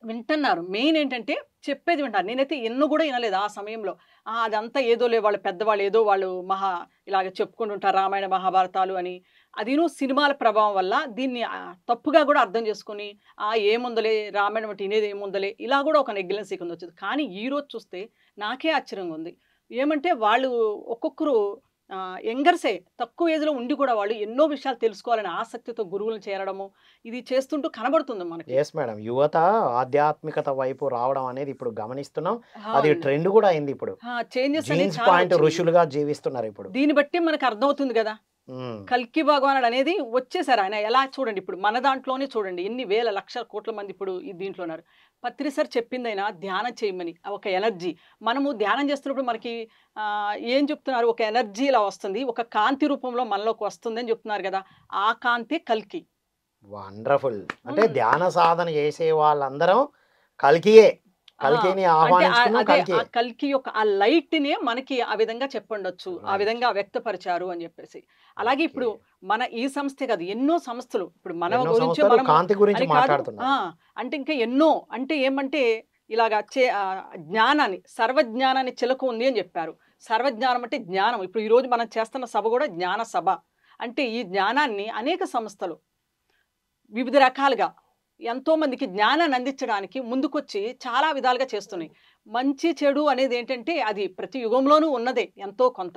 వింటున్నారు. మెయిన్ ఏంటంటే చెప్పేది వింటారు. నేనైతే ఎన్నో కూడా వినలేదు ఆ సమయంలో. అదంతా ఏదో వాళ్ళు పెద్దవాళ్ళు ఏదో వాళ్ళు ఇలాగ చెప్పుకుంటుంటారు రామాయణ మహాభారతాలు అని. అదిను సినిమాల ప్రభావం వల్ల దీన్ని తప్పుగా కూడా అర్థం చేసుకుని ఏముందలే రామాయణం అంటే వినేది ఏముందలే ఇలా కూడా ఒక నెగ్లిజెన్సీ కింద వచ్చింది. కానీ ఈ రోజు చూస్తే నాకే ఆశ్చర్యంగా ఉంది. ఏమంటే వాళ్ళు ఒక్కొక్కరు యంగర్సే తక్కువ ఏజ్లో ఉండి కూడా వాళ్ళు ఎన్నో విషయాలు తెలుసుకోవాలని ఆసక్తితో గురువులను చేరడము ఇది చేస్తుంటూ కనబడుతుంది మనకి.
ఎస్ మేడం, యువత ఆధ్యాత్మికత వైపు రావడం అనేది ఇప్పుడు గమనిస్తున్నాం. అది ట్రెండ్ కూడా అయింది. ఇప్పుడు చేంజెస్ ఋషులుగా జీవిస్తున్నారు. ఇప్పుడు దీన్ని
బట్టి మనకు అర్థమవుతుంది కదా కల్కి భగవానుడు అనేది వచ్చేసారు. ఆయన ఎలా చూడండి ఇప్పుడు మన దాంట్లోనే చూడండి ఎన్ని వేల లక్షల కోట్ల మంది ఇప్పుడు దీంట్లో ఉన్నారు. పత్రి సార్ చెప్పిందైనా ధ్యానం చేయమని ఒక ఎనర్జీ మనము ధ్యానం చేస్తున్నప్పుడు మనకి ఏం చెప్తున్నారు, ఒక ఎనర్జీ ఇలా వస్తుంది, ఒక కాంతి రూపంలో మనలోకి వస్తుంది అని చెప్తున్నారు కదా. ఆ కాంతి కల్కి.
వండర్ఫుల్. అంటే
ఉమ్.
ధ్యాన సాధన చేసే వాళ్ళందరం కల్కియే,
ఆ,
కల్కిని
అంటే
ఆహ్వానించుకున్నాం,
అదే ఆ
కల్కియే.
కల్కి యొక్క ఆ లైట్ నే మనకి ఆ విధంగా చెప్పండొచ్చు, ఆ
రైట్.
విధంగా వ్యక్తపరిచారు అని చెప్పేసి. అలాగే
ఓకే.
ఇప్పుడు మన ఈ సంస్థే కాదు, ఎన్నో సంస్థలు ఇప్పుడు మన
ఎన్నో
గురించి
సంస్థలు
మనము
కాంతి గురించి
అని కాదు.
మాట్లాడుతున్నారు.
అంటే ఇంకా ఎన్నో, అంటే ఏమంటే ఇలాగా జ్ఞానాన్ని, సర్వజ్ఞానాన్ని చిలక ఉంది అని చెప్పారు. సర్వజ్ఞానం అంటే జ్ఞానం. ఇప్పుడు ఈ రోజు మనం చేస్తున్న సభ కూడా జ్ఞాన సభ. అంటే ఈ జ్ఞానాన్ని అనేక సంస్థలు వివిధ రకాలుగా ఎంతో మందికి జ్ఞానాన్ని అందించడానికి ముందుకొచ్చి చాలా విధాలుగా చేస్తున్నాయి. మంచి చెడు అనేది ఏంటంటే అది ప్రతి యుగంలోనూ ఉన్నదే ఎంతో కొంత.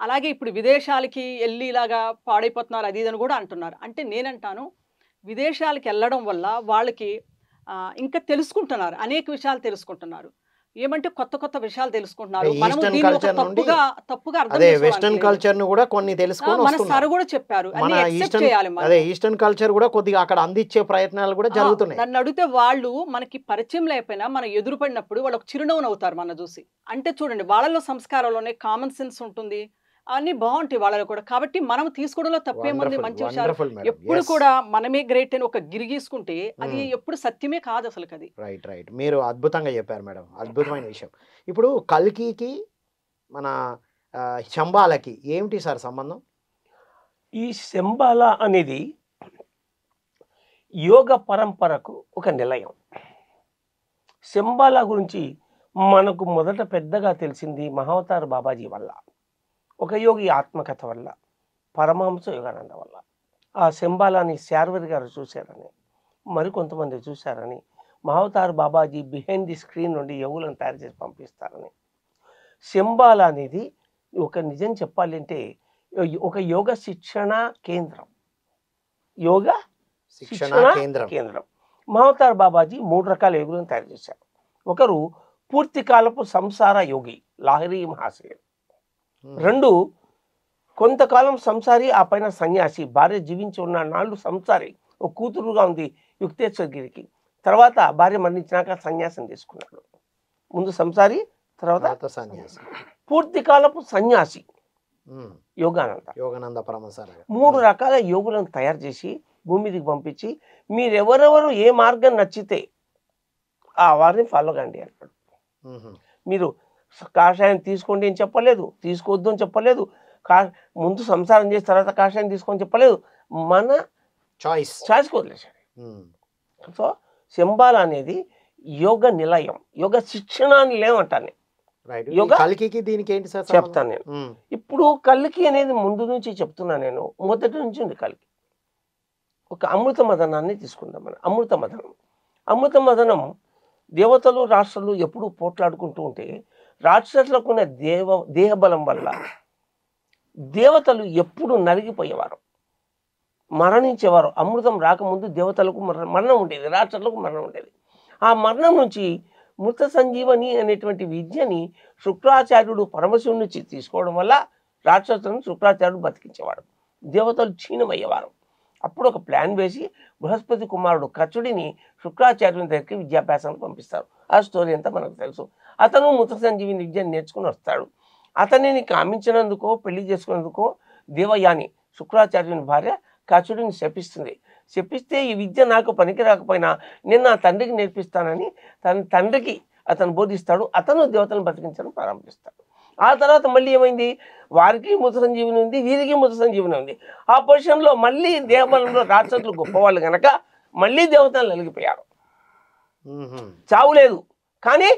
అలాగే ఇప్పుడు విదేశాలకి వెళ్ళి ఇలాగా పాడైపోతున్నారు అది ఇది అని కూడా అంటున్నారు. అంటే నేనంటాను, విదేశాలకు వెళ్ళడం వల్ల వాళ్ళకి ఇంకా తెలుసుకుంటున్నారు, అనేక విషయాలు తెలుసుకుంటున్నారు. ఏమంటే కొత్త కొత్త విషయాలు తెలుసుకుంటున్నారు.
అంటే
మనము
ఈస్టర్న్
దీన్ని ఒక
కల్చర్ నుండి
తప్పుగా అర్థం
అదే
చేసుకోవడానికి
వెస్టర్న్
లేదు.
కల్చర్ ను కూడా కొన్ని తెలుసుకొని
మన
వస్తున్నారు.
సార్ కూడా చెప్పారు,
మన
అన్ని యాక్సెప్ట్
ఈస్టర్న్
చేయాలి
అదే
మనం.
ఈస్టర్న్ కల్చర్ కూడా కొద్దిగా అక్కడ అందించే ప్రయత్నాలు కూడా జరుగుతున్నాయి.
నన్ను అడిగితే వాళ్ళు మనకి పరిచయం లేకపోయినా మనం ఎదురుపడినప్పుడు వాళ్ళు ఒక చిరునవ్వు నవ్వుతారు మన చూసి. అంటే చూడండి, వాళ్ళలో సంస్కారంలోనే కామన్ సెన్స్ ఉంటుంది, అన్ని బాగుంటాయి వాళ్ళలో కూడా. కాబట్టి మనం తీసుకోవడంలో తప్పేముంది?
వండర్ఫుల్,
మంచి విషయాలు
వండర్ఫుల్ మేడం.
ఎప్పుడు కూడా మనమే గ్రేట్ అని ఒక గిరి గీసుకుంటే అది
మ్మ్.
ఎప్పుడు సత్యమే కాదు అసలు. అది
రైట్ రైట్, మీరు అద్భుతంగా చెప్పారు మేడం, అద్భుతమైన విషయం. ఇప్పుడు కల్కికి మన శంబాలకి ఏమిటి సార్ సంబంధం?
ఈ శంబాల అనేది యోగ పరంపరకు ఒక నిలయం. శంబాల గురించి మనకు మొదట పెద్దగా తెలిసింది మహావతార్ బాబాజీ వల్ల, ఒక యోగి ఆత్మకథ వల్ల, పరమహంస యోగానంద వల్ల. ఆ శంబాలాని శార్వరి గారు చూశారని, మరికొంతమంది చూశారని, Mahavatar Babaji behind the screen నుండి యోగులను తయారు చేసి పంపిస్తారని. శంబాల అనేది ఒక నిజం చెప్పాలి అంటే ఒక యోగ శిక్షణ కేంద్రం, యోగ
శిక్షణ
శిక్షణ
కేంద్రం.
కేంద్రం. మహావతార్ బాబాజీ 3 రకాల యోగులను తయారు చేశారు. ఒకరు పూర్తి కాలపు సంసార యోగి, లాహిరి మహాశయ. 2 కొంతకాలం సంసారి, ఆ పైన సన్యాసి, భార్య జీవించి ఉన్న నాళ్ళు సంసారి, ఒక కూతురుగా ఉంది యుక్తేశ్వరగిరికి. తర్వాత భార్య మరణించినాక సన్యాసం తీసుకున్నాడు. ముందు సంసారి, తర్వాత
తర్వాత సన్యాసి.
పూర్తి కాలపు సన్యాసి
మ్మ్.
యోగానంద.
యోగానంద పరమహంస.
3 రకాల యోగులను తయారు చేసి భూమి మీదకి పంపించి, మీరెవరెవరు ఏ మార్గం నచ్చితే ఆ వారిని ఫాలో కండి అన్నాడు.
మ్మ్.
మీరు కాషాయం తీసుకోండి అని చెప్పలేదు, తీసుకోవద్దు అని చెప్పలేదు, ముందు సంసారం చేసి తర్వాత కాషాయం తీసుకొని చెప్పలేదు, మన
చాయిస్.
చాయిస్కి వదిలేశాడు. సో శంబాల అనేది యోగ నిలయం, యోగ శిక్షణ నిలయం అంటాను.
రైట్.
యోగా
కల్కికి దీనికి ఏంటి సార్
చెప్తాను నేను.
మ్మ్.
ఇప్పుడు కల్కి అనేది ముందు నుంచి చెప్తున్నా నేను, మొదటి నుంచి ఉంది కల్కి. ఒక అమృత మదనాన్ని తీసుకుందాం మనం. అమృత మదనం, అమృత మదనం దేవతలు రాష్ట్రాలు ఎప్పుడు పోట్లాడుకుంటూ ఉంటే, రాక్షసులకు ఉన్న దేహబలం వల్ల దేవతలు ఎప్పుడు నలిగిపోయేవారు, మరణించేవారు. అమృతం రాకముందు దేవతలకు మరణం ఉండేది, రాక్షసులకు మరణం ఉండేది. ఆ మరణం నుంచి మృత సంజీవని అనేటువంటి విద్యని శుక్రాచార్యుడు పరమశివుని నుంచి తీసుకోవడం వల్ల రాక్షసులను శుక్రాచార్యుడు బతికించేవాడు, దేవతలు క్షీణమయ్యేవారు. అప్పుడు ఒక ప్లాన్ వేసి బృహస్పతి కుమారుడు కచుడిని శుక్రాచార్యుని దగ్గరికి విద్యాభ్యాసానికి పంపిస్తారు. ఆ స్టోరీ అంతా మనకు తెలుసు. అతను మృత సంజీవిని విద్యను నేర్చుకుని వస్తాడు. అతనిని కామించినందుకో పెళ్లి చేసుకున్నందుకో దేవయాని శుక్రాచార్యుని భార్య కచుడిని శపిస్తుంది. శపిస్తే ఈ విద్య నాకు పనికి రాకపోయినా నేను నా తండ్రికి నేర్పిస్తానని తన తండ్రికి అతను బోధిస్తాడు. అతను దేవతలను బతికించడం ప్రారంభిస్తాడు. ఆ తర్వాత మళ్ళీ ఏమైంది, వారికి మృత సంజీవిని ఉంది, వీరికి మృత సంజీవిని ఉంది. ఆ పొజిషన్లో మళ్ళీ దేవబలంలో రాక్షసులు గొప్పవాళ్ళు కనుక మళ్ళీ దేవతలు నలిగిపోయారు. చావు లేదు కానీ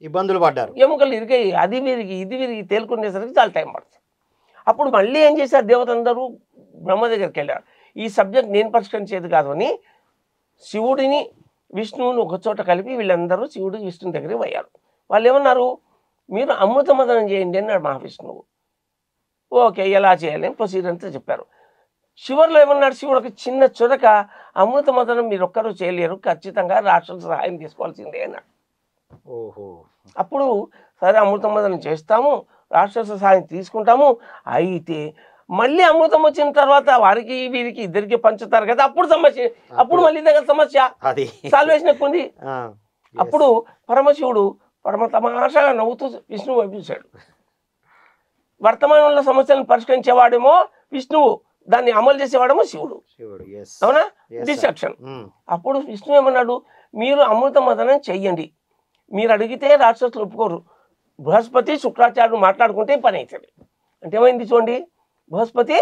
ఇబ్బందులు పడ్డారు,
ఎముకలు ఇరిగాయి, అది విరిగి ఇది విరిగి తేలుకునేసరికి చాలా టైం పడుతుంది. అప్పుడు మళ్ళీ ఏం చేశారు, దేవతందరూ బ్రహ్మ దగ్గరికి వెళ్ళారు. ఈ సబ్జెక్ట్ నేను పరిష్కరించేది కాదు అని శివుడిని విష్ణువుని ఒకచోట కలిపి వీళ్ళందరూ శివుడు విష్ణువు దగ్గరికి పోయారు. వాళ్ళు ఏమన్నారు, మీరు అమృత మదనం చేయండి అన్నాడు మహావిష్ణువు. ఓకే, ఎలా చేయాలి అని ప్రొసీజర్ అంతా చెప్పారు. చివరిలో ఏమన్నాడు శివుడు, ఒక చిన్న చురక, అమృత మదనం మీరు ఒక్కరూ చేయలేరు, ఖచ్చితంగా రాక్షసుల సహాయం తీసుకోవాల్సిందే అన్నాడు.
ఓహో.
అప్పుడు సరే అమృత మదనం చేస్తాము, రాక్షస సహాయం తీసుకుంటాము. అయితే మళ్ళీ అమృతం వచ్చిన తర్వాత వారికి వీరికి ఇద్దరికి పంచుతారు కదా, అప్పుడు సమస్య, అప్పుడు మళ్ళీ దగ్గర సమస్య
అది
సాల్వేషన్ ఎక్కువ ఉంది. అప్పుడు పరమశివుడు తమాషాగా నవ్వుతూ విష్ణువు వైపు చూశాడు. వర్తమానంలో సమస్యలను పరిష్కరించేవాడేమో విష్ణువు, దాన్ని అమలు చేసేవాడేమో శివుడు.
శివుడు yes.
అవునా?
Yes, sir.
డిస్ట్రక్షన్.
మ్మ్.
అప్పుడు విష్ణు ఏమన్నాడు, మీరు అమృత మదనం చెయ్యండి, మీరు అడిగితే రాక్షసులు ఒప్పుకోరు, బృహస్పతి శుక్రాచార్యుడు మాట్లాడుకుంటే పని అవుతుంది. అంటే ఏమైంది చూడండి, బృహస్పతి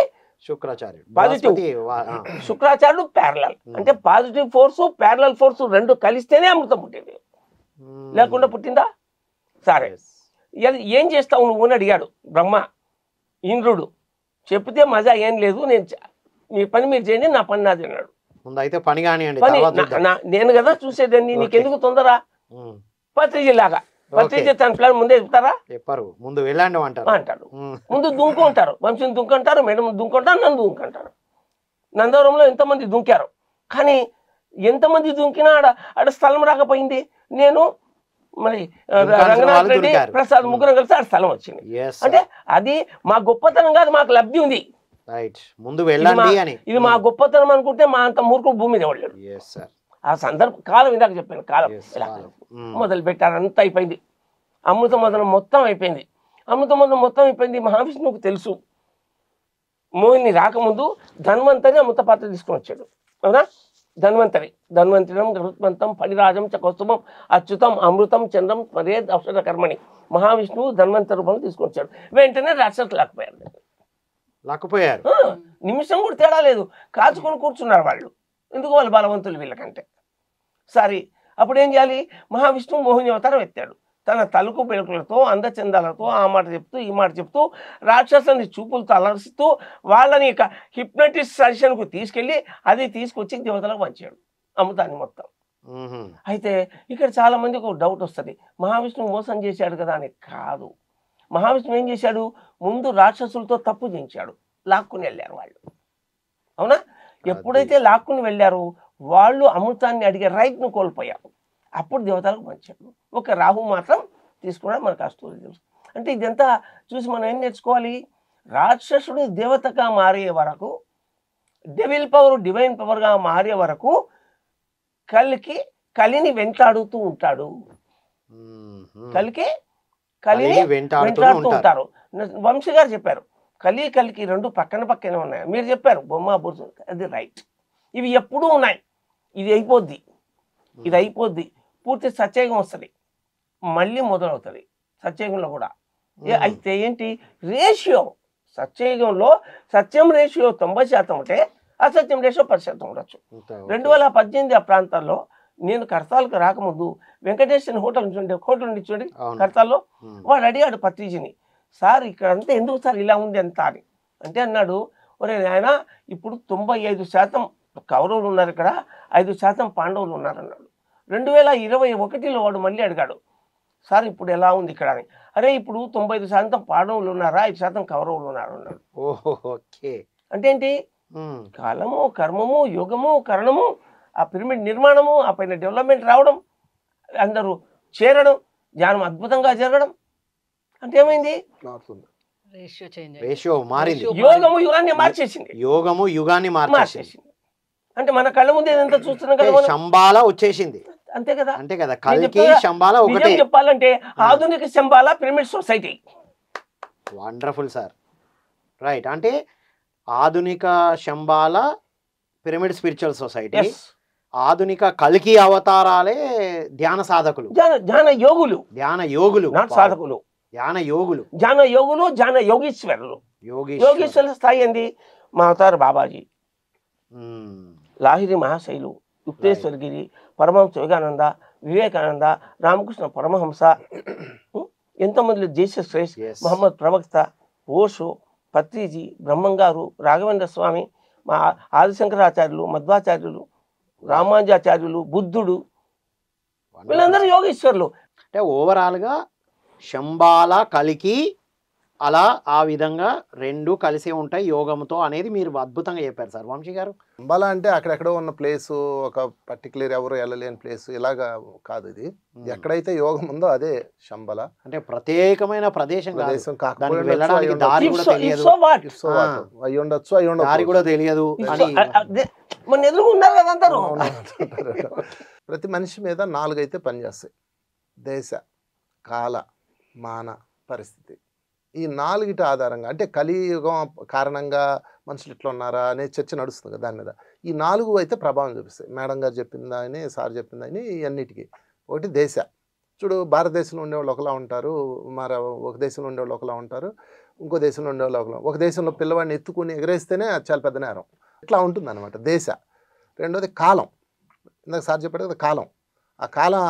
శుక్రాచార్యుడు
పాజిటివ్,
బృహస్పతి,
శుక్రాచార్యుడు ప్యారలల్. అంటే పాజిటివ్ ఫోర్స్ ప్యారలల్ ఫోర్స్ రెండు కలిస్తేనే అమృతం పుట్టింది, లేకుండా పుట్టిందా? సరే,
yes.
ఏం చేస్తావు నువ్వు అని అడిగాడు బ్రహ్మ. ఇంద్రుడు చెప్తే మజా ఏం లేదు, మీ పని మీరు చేయండి, నా పని నాది అన్నాడు.
ముందు అయితే పని కానివ్వండి,
పని
తర్వాత చూద్దాం.
నేను కదా చూసేదాన్ని, నీకెందుకు తొందర?
మ్మ్.
పత్రిజలాగా పత్రిజ తన ప్లాన్ ముందే చెప్తారా
చెప్పారు, ముందు వెళ్ళండి అంటారు.
అంటాడు. ముందు దుంకుంటారు, వంశం దుంకుంటారు, మేడం దుంకుంటారు, నన్ను దుంకుంటారు. నందవరంలో ఎంతమంది దుంకారు, కానీ ఎంతమంది దుంకినా ఆడ స్థలం రాకపోయింది. నేను మరి రంగనాథ్ రెడ్డి ప్రసాద్ ముగ్గురం కలిసి ఆడ స్థలం వచ్చింది.
Yes, sir.
అంటే అది మా గొప్పతనం కాదు, మాకు లబ్ధి ఉంది.
రైట్, ముందు వెళ్ళండి అని.
ఇది మా గొప్పతనం అనుకుంటే మా అంత మూర్ఖుడు భూమి మీద పడలేడు.
Yes, sir.
ఆ సందర్భ కాలం ఇందాక చెప్పాను, కాలం
Yes,
ఇలా
కాలం.
మొదలు పెట్టారు, అంతా అయిపోయింది. అమృత మదనం మొత్తం అయిపోయింది. అమృత మదనం మొత్తం అయిపోయింది. మహావిష్ణువుకు తెలుసు, మోహిని రాకముందు ధన్వంతరి అమృత పాత్ర తీసుకొని వచ్చాడు. అవునా? ధన్వంతరం గరుత్మంతం ఫణిరాజం చ కౌస్తుభం అచ్యుతం అమృతం చంద్రం స్మరేద్ ఔషధ కర్మణి. మహావిష్ణువు ధన్వంతరి రూపంలో తీసుకొని వచ్చాడు. వెంటనే రాక్షసులు
లాక్కుపోయారు.
నిమిషం కూడా తేడా లేదు, కాచుకొని కూర్చున్నారు వాళ్ళు. ఎందుకు? వాళ్ళు బలవంతులు వీళ్ళకంటే. సరే, అప్పుడు ఏం చేయాలి? మహావిష్ణువు మోహిని అవతారం ఎత్తాడు. తన తలుకు బెలుకులతో అందచందాలతో ఆ మాట చెప్తూ ఈ మాట చెప్తూ రాక్షసుని చూపులతో అలరిస్తూ వాళ్ళని ఇక హిప్నటిస్ట్ సజెషన్కు తీసుకెళ్ళి అది తీసుకొచ్చి దేవతలకు పంచాడు అమృతాన్ని మొత్తం. అయితే ఇక్కడ చాలా మందికి ఒక డౌట్ వస్తుంది, మహావిష్ణువు మోసం చేశాడు కదా అని. కాదు, మహావిష్ణువు ఏం చేశాడు? ముందు రాక్షసులతో తప్పు చేయించాడు, లాక్కుని వెళ్ళారు వాళ్ళు. అవునా? ఎప్పుడైతే లాక్కుని వెళ్ళారో వాళ్ళు అమృతాన్ని అడిగే రైట్ను కోల్పోయారు. అప్పుడు దేవతలకు పంచాడు. ఒక రాహు మాత్రం తీసుకున్నాడు. మనకు ఆ స్టోరీ తెలుసు. అంటే ఇదంతా చూసి మనం ఏం నేర్చుకోవాలి? రాక్షసుడు దేవతగా మారే వరకు, డెవిల్ పవర్ డివైన్ పవర్గా మారే వరకు కలిని వెంటాడుతూ ఉంటాడు. కలిని వెంటాడుతూ ఉంటారు. వంశీ గారు చెప్పారు, కలికి రెండు పక్కనే ఉన్నాయి. మీరు చెప్పారు బొమ్మ బుర్జు, అది రైట్. ఇవి ఎప్పుడూ ఉన్నాయి. ఇది అయిపోద్ది, పూర్తి సత్యయుగం వస్తుంది, మళ్ళీ మొదలవుతుంది సత్యయుగంలో కూడా. అయితే ఏంటి రేషియో? సత్యయుగంలో సత్యం రేషియో 90% ఉంటే అసత్యం రేషియో 10% ఉండొచ్చు. 2018 ఆ ప్రాంతాల్లో నేను కర్తాలకు రాకముందు వెంకటేశ్వర హోటల్ నుంచి చూడండి కర్తాల్లో, వాడు అడిగాడు పత్రిజిని, సార్ ఇక్కడంతా ఎందుకు సార్ ఇలా ఉంది అంత అని. అంటే అన్నాడు, ఒరే నాయన, ఇప్పుడు 95% కౌరవులు ఉన్నారు ఇక్కడ, 5% పాండవులు ఉన్నారు అన్నాడు. 2021లో వాడు మళ్ళీ అడిగాడు, సార్ ఇప్పుడు ఎలా ఉంది ఇక్కడ అని. అరే ఇప్పుడు 95% పాండవులు ఉన్నారా, 5% కౌరవులు ఉన్నారు అన్నాడు. అంటే ఏంటి? కాలము, కర్మము, యోగము, కరణము, ఆ పిరమిడ్ నిర్మాణము, ఆ పైన డెవలప్మెంట్ రావడం, అందరూ చేరడం, జ్ఞానం అద్భుతంగా జరగడం. అంటే ఏమైంది?
రేషియో మారింది.
యోగము యుగాన్ని మార్చేసింది. అంటే మన కళ్ళ ముందు ఏదంతా చూస్తున్నాం కదా,
శంబాల వచ్చేసింది.
అంతే కదా.
కల్కి శంబాల ఒకటే.
చెప్పాలంటే ఆధునిక Shambhala pyramid society.
Wonderful sir, right. అంటే ఆధునిక శంబాల పిరమిడ్ స్పిరిచువల్ సొసైటీ, ఆధునిక కల్కి అవతారాలే ధ్యాన సాధకులు,
ధ్యాన యోగులు, సాధకులు, ధ్యాన యోగీశ్వరులు. యోగీశ్వరుల స్థాయి ఏంది? మా అవతార బాబాజీ, లాహిరి మహాశైలు, యుక్తేశ్వరగిరి, పరమహంస యోగానంద, వివేకానంద, రామకృష్ణ పరమహంస, ఎంతమంది జేసస్ శ్రేష్, మహమ్మద్ ప్రవక్త, ఓషో, పత్రిజీ, బ్రహ్మంగారు, రాఘవేంద్ర స్వామి, మా ఆదిశంకరాచార్యులు, మధ్వాచార్యులు, రామానుజాచార్యులు, బుద్ధుడు, వీళ్ళందరూ యోగీశ్వరులు.
అంటే ఓవరాల్గా శంబాల కలికి అలా ఆ విధంగా రెండు కలిసి ఉంటాయి యోగంతో అనేది మీరు అద్భుతంగా చెప్పారు సార్ వంశీ గారు.
శంబాల అంటే అక్కడెక్కడో ఉన్న ప్లేసు, ఒక పర్టికులర్ ఎవరు వెళ్ళలేని ప్లేసు ఇలాగా కాదు. ఇది ఎక్కడైతే యోగం ఉందో అదే శంబాల.
అంటే ప్రత్యేకమైన ప్రదేశం దారి కూడా తెలియదు.
ప్రతి మనిషి మీద 4 అయితే పనిచేస్తాయి: దేశ, కాల, మాన, పరిస్థితి. ఈ 4 ఆధారంగా అంటే కలియుగం కారణంగా మనుషులు ఇట్లా ఉన్నారా అనే చర్చ నడుస్తుంది కదా దాని మీద. ఈ 4 అయితే ప్రభావం చూపిస్తాయి. మేడం గారు చెప్పిందని, సార్ చెప్పిందని ఇవన్నిటికీ. ఒకటి దేశ. చూడు భారతదేశంలో ఉండేవాళ్ళు ఒకలా ఉంటారు, మరి ఒక దేశంలో ఉండేవాళ్ళు ఒకలా ఉంటారు, ఇంకో దేశంలో ఉండేవాళ్ళు ఒకలా. ఒక దేశంలో పిల్లవాడిని ఎత్తుకుని ఎగరేస్తేనే అది చాలా పెద్ద నేరం. ఇట్లా ఉంటుందన్నమాట దేశ. రెండోది కాలం. ఇందాక సార్ చెప్పాడు కదా కాలం. ఆ కాలం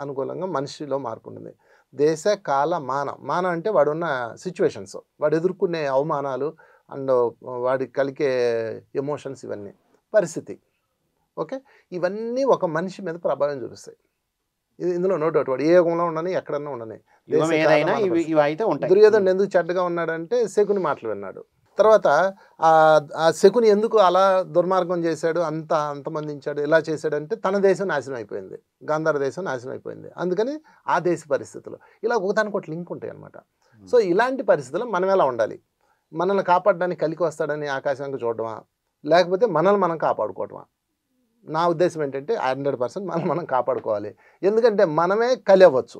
అనుకూలంగా మనిషిలో మార్పు ఉంటుంది. దేశ కాల మాన. మాన అంటే వాడున్న సిచ్యువేషన్స్, వాడు ఎదుర్కొనే అవమానాలు అండ్ వాడికి కలిగే ఎమోషన్స్, ఇవన్నీ పరిస్థితి. ఓకే, ఇవన్నీ ఒక మనిషి మీద ప్రభావం చూపిస్తాయి. ఇందులో నో డౌట్. వాడు ఏ యుగంలో ఉండని, ఎక్కడన్నా ఉండని,
యుగం ఏదైనా ఇవి అయితే ఉంటాయి.
దుర్యోధనుడు ఎందుకు చెడ్డగా ఉన్నాడంటే శకుని మాటలు విన్నాడు. తర్వాత ఆ శకుని ఎందుకు అలా దుర్మార్గం చేశాడు, అంతమందించాడు, ఇలా చేశాడంటే తన దేశం నాశనం అయిపోయింది, గాంధార దేశం నాశనం అయిపోయింది. అందుకని ఆ దేశ పరిస్థితులు ఇలా ఒకదానికి ఒకటి లింక్ ఉంటాయి అన్నమాట. సో ఇలాంటి పరిస్థితుల్లో మనం ఎలా ఉండాలి? మనల్ని కాపాడడానికి కలికి వస్తాడని ఆకాశానికి చూడడమా, లేకపోతే మనల్ని మనం కాపాడుకోవటమా? నా ఉద్దేశం ఏంటంటే 100% మనం కాపాడుకోవాలి. ఎందుకంటే మనమే కలి అవ్వచ్చు,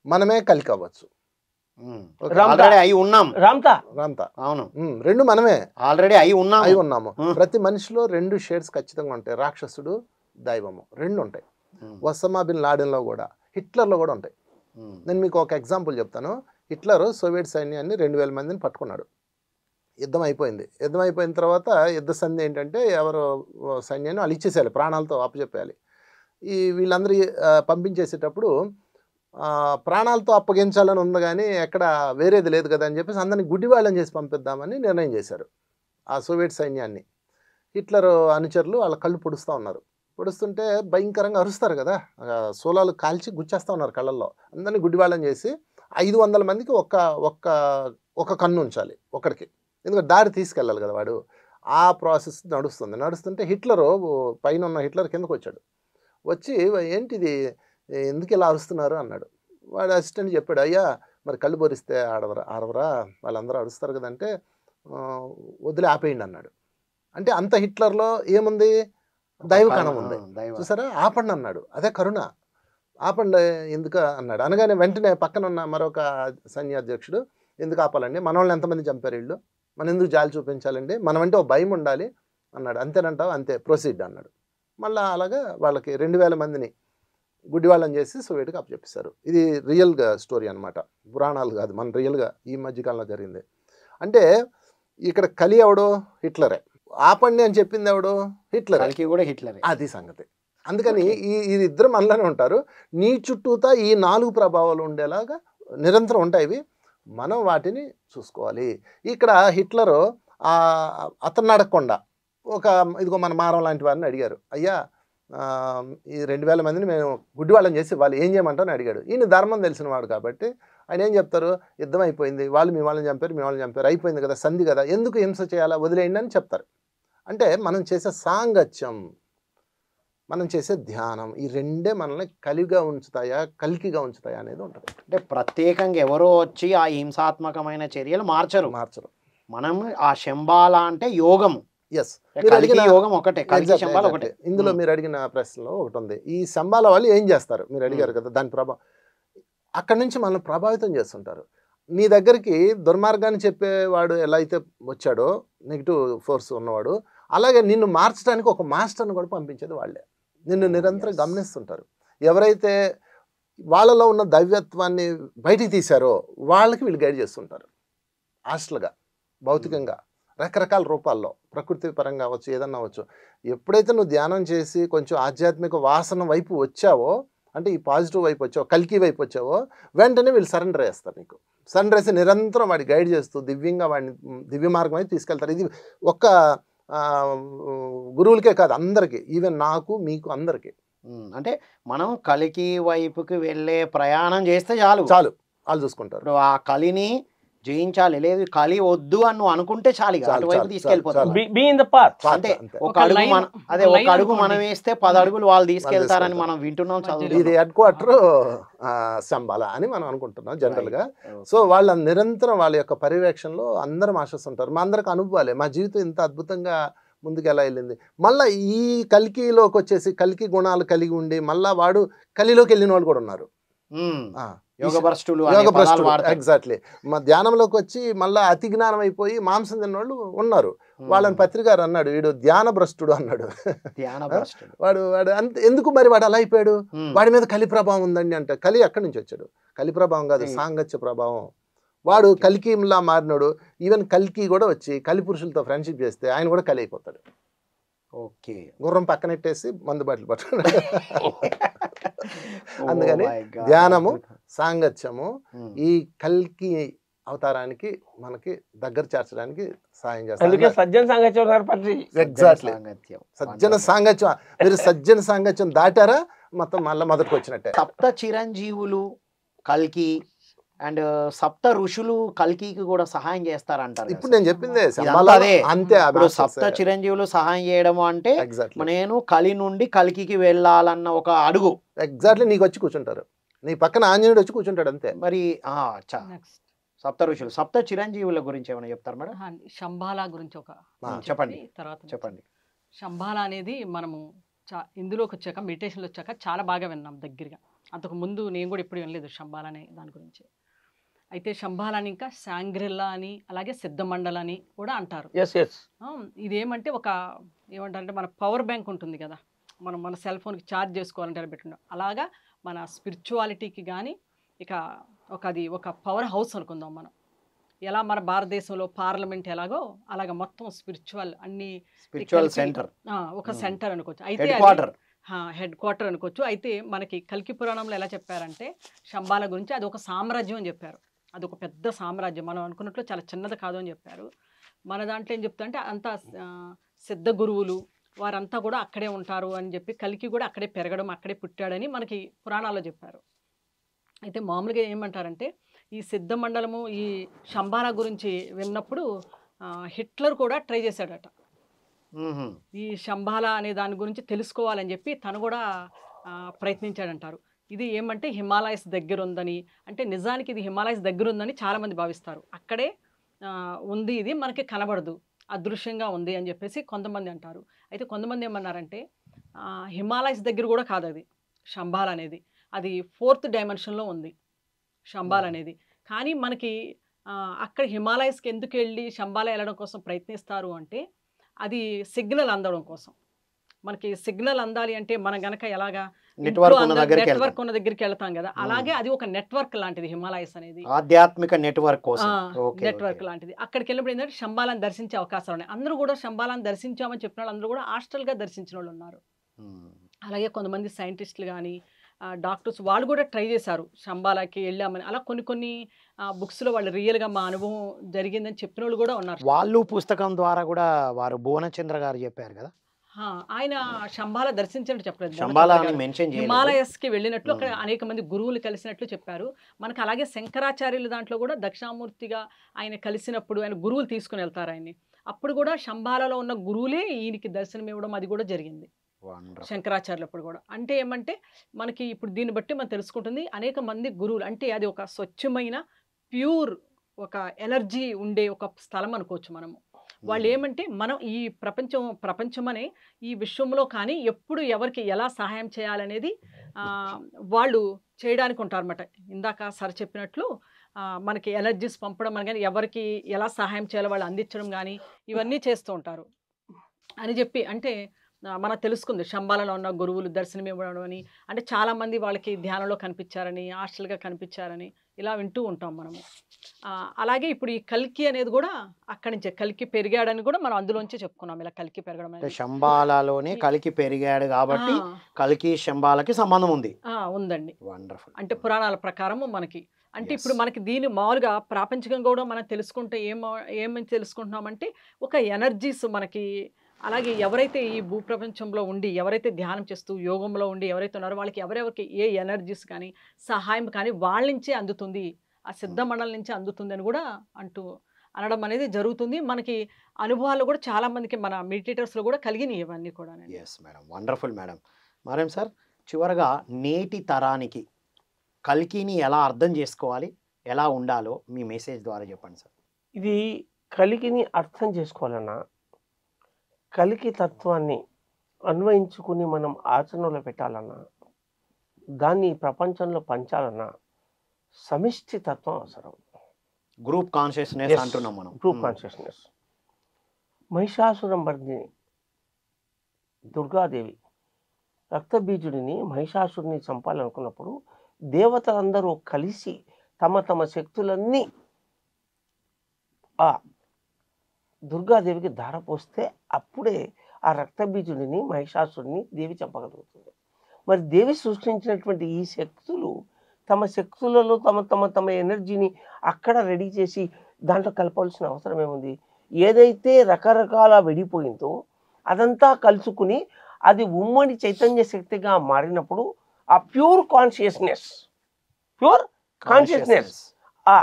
మనమే కలికి అవ్వచ్చు.
ఆల్రెడీ అయి ఉన్నాం
రామ్తా.
అవును,
రెండు మనమే
ఆల్రెడీ అయి ఉన్నాము.
ప్రతి మనిషిలో 2 షేడ్స్ ఖచ్చితంగా ఉంటాయి. రాక్షసుడు, దైవము 2 ఉంటాయి. ఒసామా బిన్ లాడెన్లో కూడా, హిట్లర్లో కూడా ఉంటాయి. నేను మీకు ఒక ఎగ్జాంపుల్ చెప్తాను. హిట్లర్ సోవియట్ సైన్యాన్ని 2000 మందిని పట్టుకున్నాడు. యుద్ధం అయిపోయింది. యుద్ధం అయిపోయిన తర్వాత యుద్ధ సంధి ఏంటంటే ఎవరు సైన్యాన్ని వాళ్ళు ఇచ్చేసేయాలి, ప్రాణాలతో అప్పచెప్పేయాలి. వీళ్ళందరూ పంపించేసేటప్పుడు ప్రాణాలతో అప్పగించాలని ఉంది, కానీ ఎక్కడ వేరేది లేదు కదా అని చెప్పేసి అందరినీ గుడ్డివాళ్ళని చేసి పంపిద్దామని నిర్ణయం చేశారు ఆ సోవియట్ సైన్యాన్ని. హిట్లర్ అనుచరులు వాళ్ళ కళ్ళు పొడుస్తూ ఉన్నారు. పొడుస్తుంటే భయంకరంగా అరుస్తారు కదా, సోలాలు కాల్చి గుచ్చేస్తూ ఉన్నారు కళ్ళల్లో. అందరినీ గుడ్డివాళ్ళని చేసి 500 మందికి ఒక కన్ను ఉంచాలి ఒకడికి, ఎందుకంటే దారి తీసుకెళ్ళాలి కదా వాడు. ఆ ప్రాసెస్ నడుస్తుంటే హిట్లరు పైన ఉన్న హిట్లర్ కిందకు వచ్చాడు. వచ్చి ఏంటిది, ఎందుకు ఇలా అరుస్తున్నారు అన్నాడు. వాడు అసిస్టెంట్ చెప్పాడు, అయ్యా మరి కళ్ళు బొరిస్తే ఆడవరా వాళ్ళందరూ అరుస్తారు కదంటే వదిలే ఆపేయండి అన్నాడు. అంటే అంత హిట్లర్లో ఏముంది, దైవకణం ఉంది చూసారా, ఆపండి అన్నాడు. అదే కరుణ. ఆపండి ఎందుకు అన్నాడు. అనగానే వెంటనే పక్కన ఉన్న మరొక సైన్యాధ్యక్షుడు, ఎందుకు ఆపాలండి, మన వాళ్ళని ఎంతమంది చంపారు వీళ్ళు, మనం ఎందుకు జాలి చూపించాలండి, మనం అంటే ఒక భయం ఉండాలి అన్నాడు. అంతేనంటావు, అంతే ప్రొసీడ్ అన్నాడు. మళ్ళీ అలాగా వాళ్ళకి 2000 మందిని గుడ్డివాళ్ళని చేసి సోవియట్కి అప్పచెప్పేశారు. ఇది రియల్గా స్టోరీ అనమాట, పురాణాలు కాదు, మన రియల్గా ఈ మధ్యకాలంలో జరిగింది. అంటే ఇక్కడ కలి ఎవడో హిట్లరే, ఆపండి అని చెప్పింది ఎవడో హిట్లర్,
కూడా హిట్లరే.
అది సంగతి. అందుకని ఈ ఇద్దరు మనలోనే ఉంటారు. నీ చుట్టూతా ఈ 4 ప్రభావాలు ఉండేలాగా నిరంతరం ఉంటాయి ఇవి. మనం వాటిని చూసుకోవాలి. ఇక్కడ హిట్లరు అతన్ని అడగకుండా ఇదిగో మన మారం లాంటి వారిని అడిగారు, అయ్యా ఈ 2000 మందిని మేము గుడ్డివాళ్ళని చేసి వాళ్ళు ఏం చేయమంటారని అడిగాడు. ఈయన ధర్మం తెలిసిన వాడు కాబట్టి ఆయన ఏం చెప్తారు, యుద్ధం అయిపోయింది, వాళ్ళు మీ వాళ్ళని చంపారు, అయిపోయింది కదా, సంధి కదా, ఎందుకు హింస చేయాలా, వదిలేయండి అని చెప్తారు. అంటే మనం చేసే సాంగత్యం, మనం చేసే ధ్యానం, ఈ రెండే మనల్ని కలికిగా ఉంచుతాయా అనేది ఉంటుంది.
అంటే ప్రత్యేకంగా ఎవరో వచ్చి ఆ హింసాత్మకమైన చర్యలు మార్చరు. మనం ఆ శంబాల అంటే యోగము.
ఎస్, మీరు అడిగిన
యోగం ఒకటే, శంబాల ఒకటే.
ఇందులో మీరు అడిగిన ప్రశ్నలో ఒకటి ఉంది, ఈ శంబాల వాళ్ళు ఏం చేస్తారు మీరు అడిగారు కదా, దాని అక్కడి నుంచి మనల్ని ప్రభావితం చేస్తుంటారు. నీ దగ్గరికి దుర్మార్గాన్ని చెప్పేవాడు ఎలా అయితే వచ్చాడో, నెగిటివ్ ఫోర్స్ ఉన్నవాడు, అలాగే నిన్ను మార్చడానికి ఒక మాస్టర్ని కూడా పంపించేది వాళ్ళే. నిన్ను నిరంతరం గమనిస్తుంటారు. ఎవరైతే వాళ్ళలో ఉన్న దైవత్వాన్ని బయటికి తీశారో వాళ్ళకి వీళ్ళు గైడ్ చేస్తుంటారు. హాస్టల్గా, భౌతికంగా, రకరకాల రూపాల్లో, ప్రకృతి పరంగా అవ్వచ్చు, ఏదన్నా అవ్వచ్చు. ఎప్పుడైతే నువ్వు ధ్యానం చేసి కొంచెం ఆధ్యాత్మిక వాసన వైపు వచ్చావో, అంటే ఈ పాజిటివ్ వైపు వచ్చావో, కల్కి వైపు వచ్చావో, వెంటనే వీళ్ళు సరెండర్ చేస్తారు. నీకు సరెండర్ చేసి నిరంతరం వాడి గైడ్ చేస్తూ దివ్యంగా వాడిని దివ్య మార్గం అయితే తీసుకెళ్తారు. ఇది ఒక్క గురువులకే కాదు, అందరికీ, ఈవెన్ నాకు మీకు అందరికీ.
అంటే మనం కలికి వైపుకి వెళ్ళే ప్రయాణం చేస్తే చాలు
వాళ్ళు చూసుకుంటారు.
ఆ కలిని జయించాలి, లేదు కలి వద్దు అని నువ్వు అనుకుంటే చాలు, అటువైపు తీసుకెళ్ళిపోతారు. అంటే ఒక అడుగు మనం వేస్తే 10 అడుగులు వాళ్ళు తీసుకెళ్తారని మనం వింటున్నాం, చదువు.
ఇది హెడ్ క్వార్టర్ శంబాల అని మనం అనుకుంటున్నాం జనరల్ గా. సో వాళ్ళ నిరంతరం వాళ్ళ యొక్క పర్యవేక్షణలో అందరం ఆశిస్తుంటారు. మా అందరికి అనుభవాలే, మా జీవితం ఇంత అద్భుతంగా ముందుకు ఎలా వెళ్ళింది. మళ్ళీ ఈ కలికిలోకి వచ్చేసి కలికి గుణాలు కలిగి ఉండి మళ్ళీ వాడు కలిలోకి వెళ్ళిన వాళ్ళు కూడా ఉన్నారు.
యోగభ్రష్టులు అనే
యోగ
పదాలు
భ్రష్టుడు
వాడతారు.
ఎగ్జాక్ట్లీ. మా ధ్యానంలోకి వచ్చి మళ్ళీ అతి జ్ఞానం అయిపోయి మాంసం తిన్నోళ్ళు ఉన్నారు. వాళ్ళని పత్రికారు అన్నాడు, వీడు ధ్యాన భ్రష్టుడు అన్నాడు.
ధ్యాన భ్రష్టులు.
వాడు వాడు అంత ఎందుకు మరి వాడు అలా అయిపోయాడు? వాడి మీద కలి ప్రభావం ఉందండి అంటే, కలి ఎక్కడి నుంచి వచ్చాడు? కలి ప్రభావం కాదు, సాంగత్య ప్రభావం. వాడు కల్కిలా మారినాడు. ఈవెన్ కల్కి కూడా వచ్చి కలి పురుషులతో ఫ్రెండ్షిప్ చేస్తే ఆయన కూడా కలి అయిపోతాడు.
ఓకే.
గుర్రం పక్కనెట్టేసి మందు బాటలు పట్టాడు. అందుకని ధ్యానము, సాంగత్యము ఈ కల్కి అవతారానికి మనకి దగ్గర చేర్చడానికి సాయం
అందుకే
చేస్తారు.
సజ్జన సాంగత్యం
ఎగ్జాక్ట్లీ.
సాంగత్యం.
సజ్జన సాంగత్యం. మీరు సజ్జన సాంగత్యం దాటారా మొత్తం మళ్ళీ మొదటికి వచ్చినట్టే.
సప్త చిరంజీవులు కల్కి అండ్ సప్త ఋషులు కల్కికి కూడా సహాయం చేస్తారంటారు.
ఇప్పుడు నేను చెప్పిందే
ఇదంతా అదే.
అంతే.
ఇప్పుడు సప్త చిరంజీవులు సహాయం చేయడము అంటే
ఎగ్జాక్ట్లీ
నేను కలి నుండి కల్కికి వెళ్ళాలన్న ఒక అడుగు.
ఎగ్జాక్ట్లీ. నీకు వచ్చి కూర్చుంటారు, నీ పక్కన ఆంజనేయుడు వచ్చి కూర్చుంటాడు అంతే.
మరి
నెక్స్ట్
సప్త ఋషులు సప్త చిరంజీవుల గురించి ఏమైనా చెప్తారు మేడం?
శంబాల గురించి ఒక
చెప్పండి.
తర్వాత
చెప్పండి.
శంబాల అనేది మనము ఇందులోకి వచ్చాక మెడిటేషన్లో వచ్చాక చాలా బాగా విన్నాం దగ్గరగా. అంతకు ముందు నేను కూడా ఎప్పుడు వినలేదు శంబాల అనే దాని గురించి. అయితే శంబాల అని ఇంకా శాంగ్రిల్లా అని అలాగే సిద్ధమండల అని కూడా అంటారు. ఇదేమంటే ఒక ఏమంటారంటే మన పవర్ బ్యాంక్ ఉంటుంది కదా, మనం మన సెల్ ఫోన్కి ఛార్జ్ చేసుకోవాలంటే పెట్టుకున్నాం. అలాగా మన స్పిరిచువాలిటీకి కానీ ఇక అది ఒక పవర్ హౌస్ అనుకుందాం మనం. ఎలా మన భారతదేశంలో పార్లమెంట్ ఎలాగో అలాగా మొత్తం స్పిరిచువల్ అన్ని
స్పిరిచువల్ సెంటర్,
ఒక సెంటర్ అనుకోవచ్చు. అయితే హెడ్ క్వార్టర్ అనుకోవచ్చు. అయితే మనకి కల్కి పురాణంలో ఎలా చెప్పారంటే శంబాల గురించి అది ఒక సామ్రాజ్యం అని చెప్పారు. అది ఒక పెద్ద సామ్రాజ్యం, మనం అనుకున్నట్లు చాలా చిన్నది కాదు అని చెప్పారు. మన దాంట్లో ఏం చెప్తా అంటే అంతా సిద్ధ గురువులు వారంతా కూడా అక్కడే ఉంటారు అని చెప్పి, కల్కి కూడా అక్కడే పెరగడం అక్కడే పుట్టాడని మనకి పురాణాల్లో చెప్పారు. అయితే మామూలుగా ఏమంటారంటే ఈ సిద్ధ మండలము ఈ శంబాల గురించి విన్నప్పుడు హిట్లర్ కూడా ట్రై చేశాడట ఈ శంబాల అనే దాని గురించి తెలుసుకోవాలని చెప్పి తను కూడా ప్రయత్నించాడంటారు. ఇది ఏమంటే హిమాలయస్ దగ్గర ఉందని, అంటే నిజానికి ఇది హిమాలయస్ దగ్గర ఉందని చాలామంది భావిస్తారు. అక్కడే ఉంది, ఇది మనకి కనబడదు, అదృశ్యంగా ఉంది అని చెప్పేసి కొంతమంది అంటారు. అయితే కొంతమంది ఏమన్నారంటే హిమాలయస్ దగ్గర కూడా కాదు అది శంబాల అనేది, అది 4th డైమెన్షన్లో ఉంది శంబాల అనేది. కానీ మనకి అక్కడ హిమాలయస్కి ఎందుకు వెళ్ళి శంబాల వెళ్ళడం కోసం ప్రయత్నిస్తారు అంటే అది సిగ్నల్ అందడం కోసం. మనకి సిగ్నల్ అందాలి అంటే మనం గనక ఎలాగా నెట్వర్క్ ఉన్న దగ్గరికి వెళ్తాం కదా, అలాగే అది ఒక నెట్వర్క్ లాంటిది హిమాలయస్ అనేది,
ఆధ్యాత్మిక నెట్వర్క్ కోసం
నెట్వర్క్ లాంటిది. అక్కడికి వెళ్ళినప్పుడు ఏంటంటే శంబాలను దర్శించే అవకాశాలు ఉన్నాయి. అందరూ కూడా శంబాలను దర్శించామని చెప్పిన వాళ్ళు అందరూ కూడా హాస్టల్గా దర్శించిన వాళ్ళు ఉన్నారు. అలాగే కొంతమంది సైంటిస్టులు కానీ డాక్టర్స్ వాళ్ళు కూడా ట్రై చేశారు శంబాలకి వెళ్ళామని. అలా కొన్ని బుక్స్లో వాళ్ళు రియల్గా మా అనుభవం జరిగిందని చెప్పిన వాళ్ళు కూడా ఉన్నారు.
వాళ్ళు పుస్తకం ద్వారా కూడా వారు భువనచంద్ర గారు చెప్పారు కదా,
ఆయన శంబాల దర్శించినట్టు చెప్పలేదు,
హిమాలయస్కి
వెళ్ళినట్లు అక్కడ అనేక మంది గురువులు కలిసినట్లు చెప్పారు మనకు. అలాగే శంకరాచార్యుల దాంట్లో కూడా దక్షిణామూర్తిగా ఆయన కలిసినప్పుడు ఆయన గురువులు తీసుకుని వెళ్తారు ఆయన్ని. అప్పుడు కూడా శంబాలలో ఉన్న గురువులే ఈయనకి దర్శనం ఇవ్వడం అది కూడా జరిగింది శంకరాచార్యులప్పుడు కూడా. అంటే ఏమంటే మనకి ఇప్పుడు దీన్ని బట్టి మనం తెలుసుకుంటుంది అనేక మంది గురువులు అంటే అది ఒక స్వచ్ఛమైన ప్యూర్ ఒక ఎనర్జీ ఉండే ఒక స్థలం అనుకోవచ్చు మనము. వాళ్ళు ఏమంటే మనం ఈ ప్రపంచమనే ఈ విశ్వంలో కానీ ఎప్పుడు ఎవరికి ఎలా సహాయం చేయాలనేది వాళ్ళు చేయడానికి ఉంటారన్నమాట. ఇందాక సార్ చెప్పినట్లు మనకి ఎనర్జీస్ పంపడం అని కానీ ఎవరికి ఎలా సహాయం చేయాలో వాళ్ళు అందించడం కానీ ఇవన్నీ చేస్తూ ఉంటారు అని చెప్పి అంటే మనకు తెలుసుకుంది. శంబాలలో ఉన్న గురువులు దర్శనం ఇవ్వడం అని, అంటే చాలామంది వాళ్ళకి ధ్యానంలో కనిపించారని, హాస్టల్గా కనిపించారని ఇలా వింటూ ఉంటాం మనము. అలాగే ఇప్పుడు ఈ కల్కి అనేది కూడా అక్కడి నుంచే కల్కి పెరిగాడని కూడా మనం అందులోంచే చెప్పుకున్నాం. ఇలా కల్కి పెరగడం అనేది
శంబాలలోనే కల్కి పెరిగాడు కాబట్టి కల్కి శంబాలకి సంబంధం ఉంది
ఉందండి.
వండర్ఫుల్.
అంటే పురాణాల ప్రకారము మనకి అంటే ఇప్పుడు మనకి దీని మామూలుగా ప్రాపంచికంగా కూడా మనం తెలుసుకుంటే ఏమని తెలుసుకుంటున్నామంటే ఒక ఎనర్జీస్ మనకి. అలాగే ఎవరైతే ఈ భూప్రపంచంలో ఉండి ఎవరైతే ధ్యానం చేస్తూ యోగంలో ఉండి ఎవరైతే ఉన్నారో వాళ్ళకి ఎవరెవరికి ఏ ఎనర్జీస్ కానీ సహాయం కానీ వాళ్ళ నుంచే అందుతుంది, ఆ సిద్ధ మండలం నుంచి అందుతుంది అని కూడా అనడం అనేది జరుగుతుంది. మనకి అనుభవాలు కూడా చాలా మందికి మన మెడిటేటర్స్లో కూడా కలిగినాయి ఇవన్నీ కూడా.
Yes madam, wonderful madam. మరేం సార్ చివరగా నేటి తరానికి కల్కిని ఎలా అర్థం చేసుకోవాలి, ఎలా ఉండాలో మీ మెసేజ్ ద్వారా చెప్పండి సార్.
ఇది కలికిని అర్థం చేసుకోవాలన్నా కలికి తత్వాన్ని అన్వయించుకుని మనం ఆచరణలో పెట్టాలన్నా దాన్ని ప్రపంచంలో పంచాలన్నా సమిష్టి తత్వం అవసరం.
Group consciousness
Yes.
అంటున్నాం మనం.
Group consciousness. Mahishasuramardini Durgadevi రక్తబీజుడిని మహిషాసురుని చంపాలనుకున్నప్పుడు దేవతలందరూ కలిసి తమ తమ శక్తులన్నీ ఆ దుర్గాదేవికి ధారపోస్తే అప్పుడే ఆ రక్తబీజుడిని మహిషాసురుని దేవి చంపగలుగుతుంది. మరి దేవి సృష్టించినటువంటి ఈ శక్తులు తమ శక్తులలో తమ తమ తమ ఎనర్జీని అక్కడ రెడీ చేసి దాంట్లో కలపాల్సిన అవసరం ఏముంది? ఏదైతే రకరకాల విడిపోయిందో అదంతా కలుసుకుని అది ఉమ్మడి చైతన్య శక్తిగా మారినప్పుడు ఆ ప్యూర్ కాన్షియస్నెస్ ఆ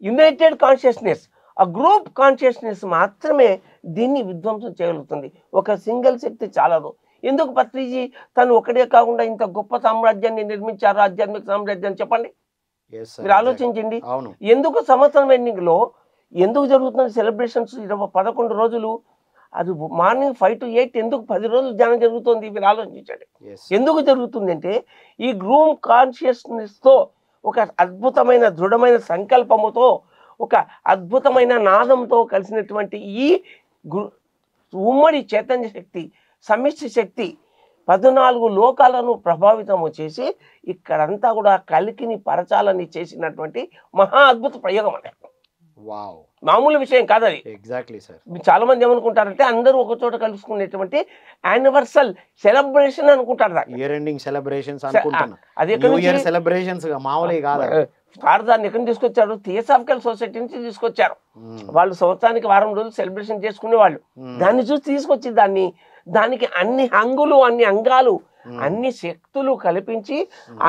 యునైటెడ్ కాన్షియస్నెస్, ఆ గ్రూప్ కాన్షియస్నెస్ మాత్రమే దీన్ని విధ్వంసం చేయగలుగుతుంది. ఒక సింగిల్ శక్తి చాలదు. ఎందుకు పత్రిజీ తను ఒకటే కాకుండా ఇంత గొప్ప సామ్రాజ్యాన్ని నిర్మించారు, ఆధ్యాత్మిక సామ్రాజ్యాన్ని? చెప్పండి,
Yes, sir.
మీరు ఆలోచించండి.
అవును.
ఎందుకు సంవత్సరం ఎండింగ్ లో ఎందుకు జరుగుతున్న సెలబ్రేషన్స్ 11 రోజులు? అది మార్నింగ్ 5 to 8 ఎందుకు 10 రోజులు ధ్యానం జరుగుతుంది? మీరు ఆలోచించండి.
Yes.
ఎందుకు జరుగుతుంది అంటే ఈ గ్రూప్ కాన్షియస్నెస్ తో ఒక అద్భుతమైన దృఢమైన సంకల్పముతో ఒక అద్భుతమైన నాదంతో కలిసినటువంటి ఈ ఉమ్మడి చైతన్య శక్తి, సమిష్టి శక్తి 14 లోకాలను ప్రభావితము చేసి ఇక్కడంతా కూడా కలికిని పరచాలని చేసినటువంటి మహా అద్భుత ప్రయోగం అనే.
వావ్,
మామూలు విషయం కాదు అది.
Exactly sir.
చాలా మంది ఏమనుకుంటారంటే అందరూ ఒక చోట కలుసుకునేటువంటి యానివర్సల్ సెలబ్రేషన్ అనుకుంటారు.
ఇయర్ ఎండింగ్ సెలబ్రేషన్స్ అనుకుంటున్నా.
అది
న్యూ ఇయర్ సెలబ్రేషన్స్ మామూలే కాదు.
దాన్ని ఎక్కడ తీసుకొచ్చారు? థియోసాఫికల్ సొసైటీ నుంచి తీసుకొచ్చారు. వాళ్ళు సంవత్సరానికి వారం రోజులు సెలబ్రేషన్ చేసుకునే వాళ్ళు. దాన్ని చూసి తీసుకొచ్చి దానికి అన్ని హంగులు, అన్ని అంగాలు, అన్ని శక్తులు కల్పించి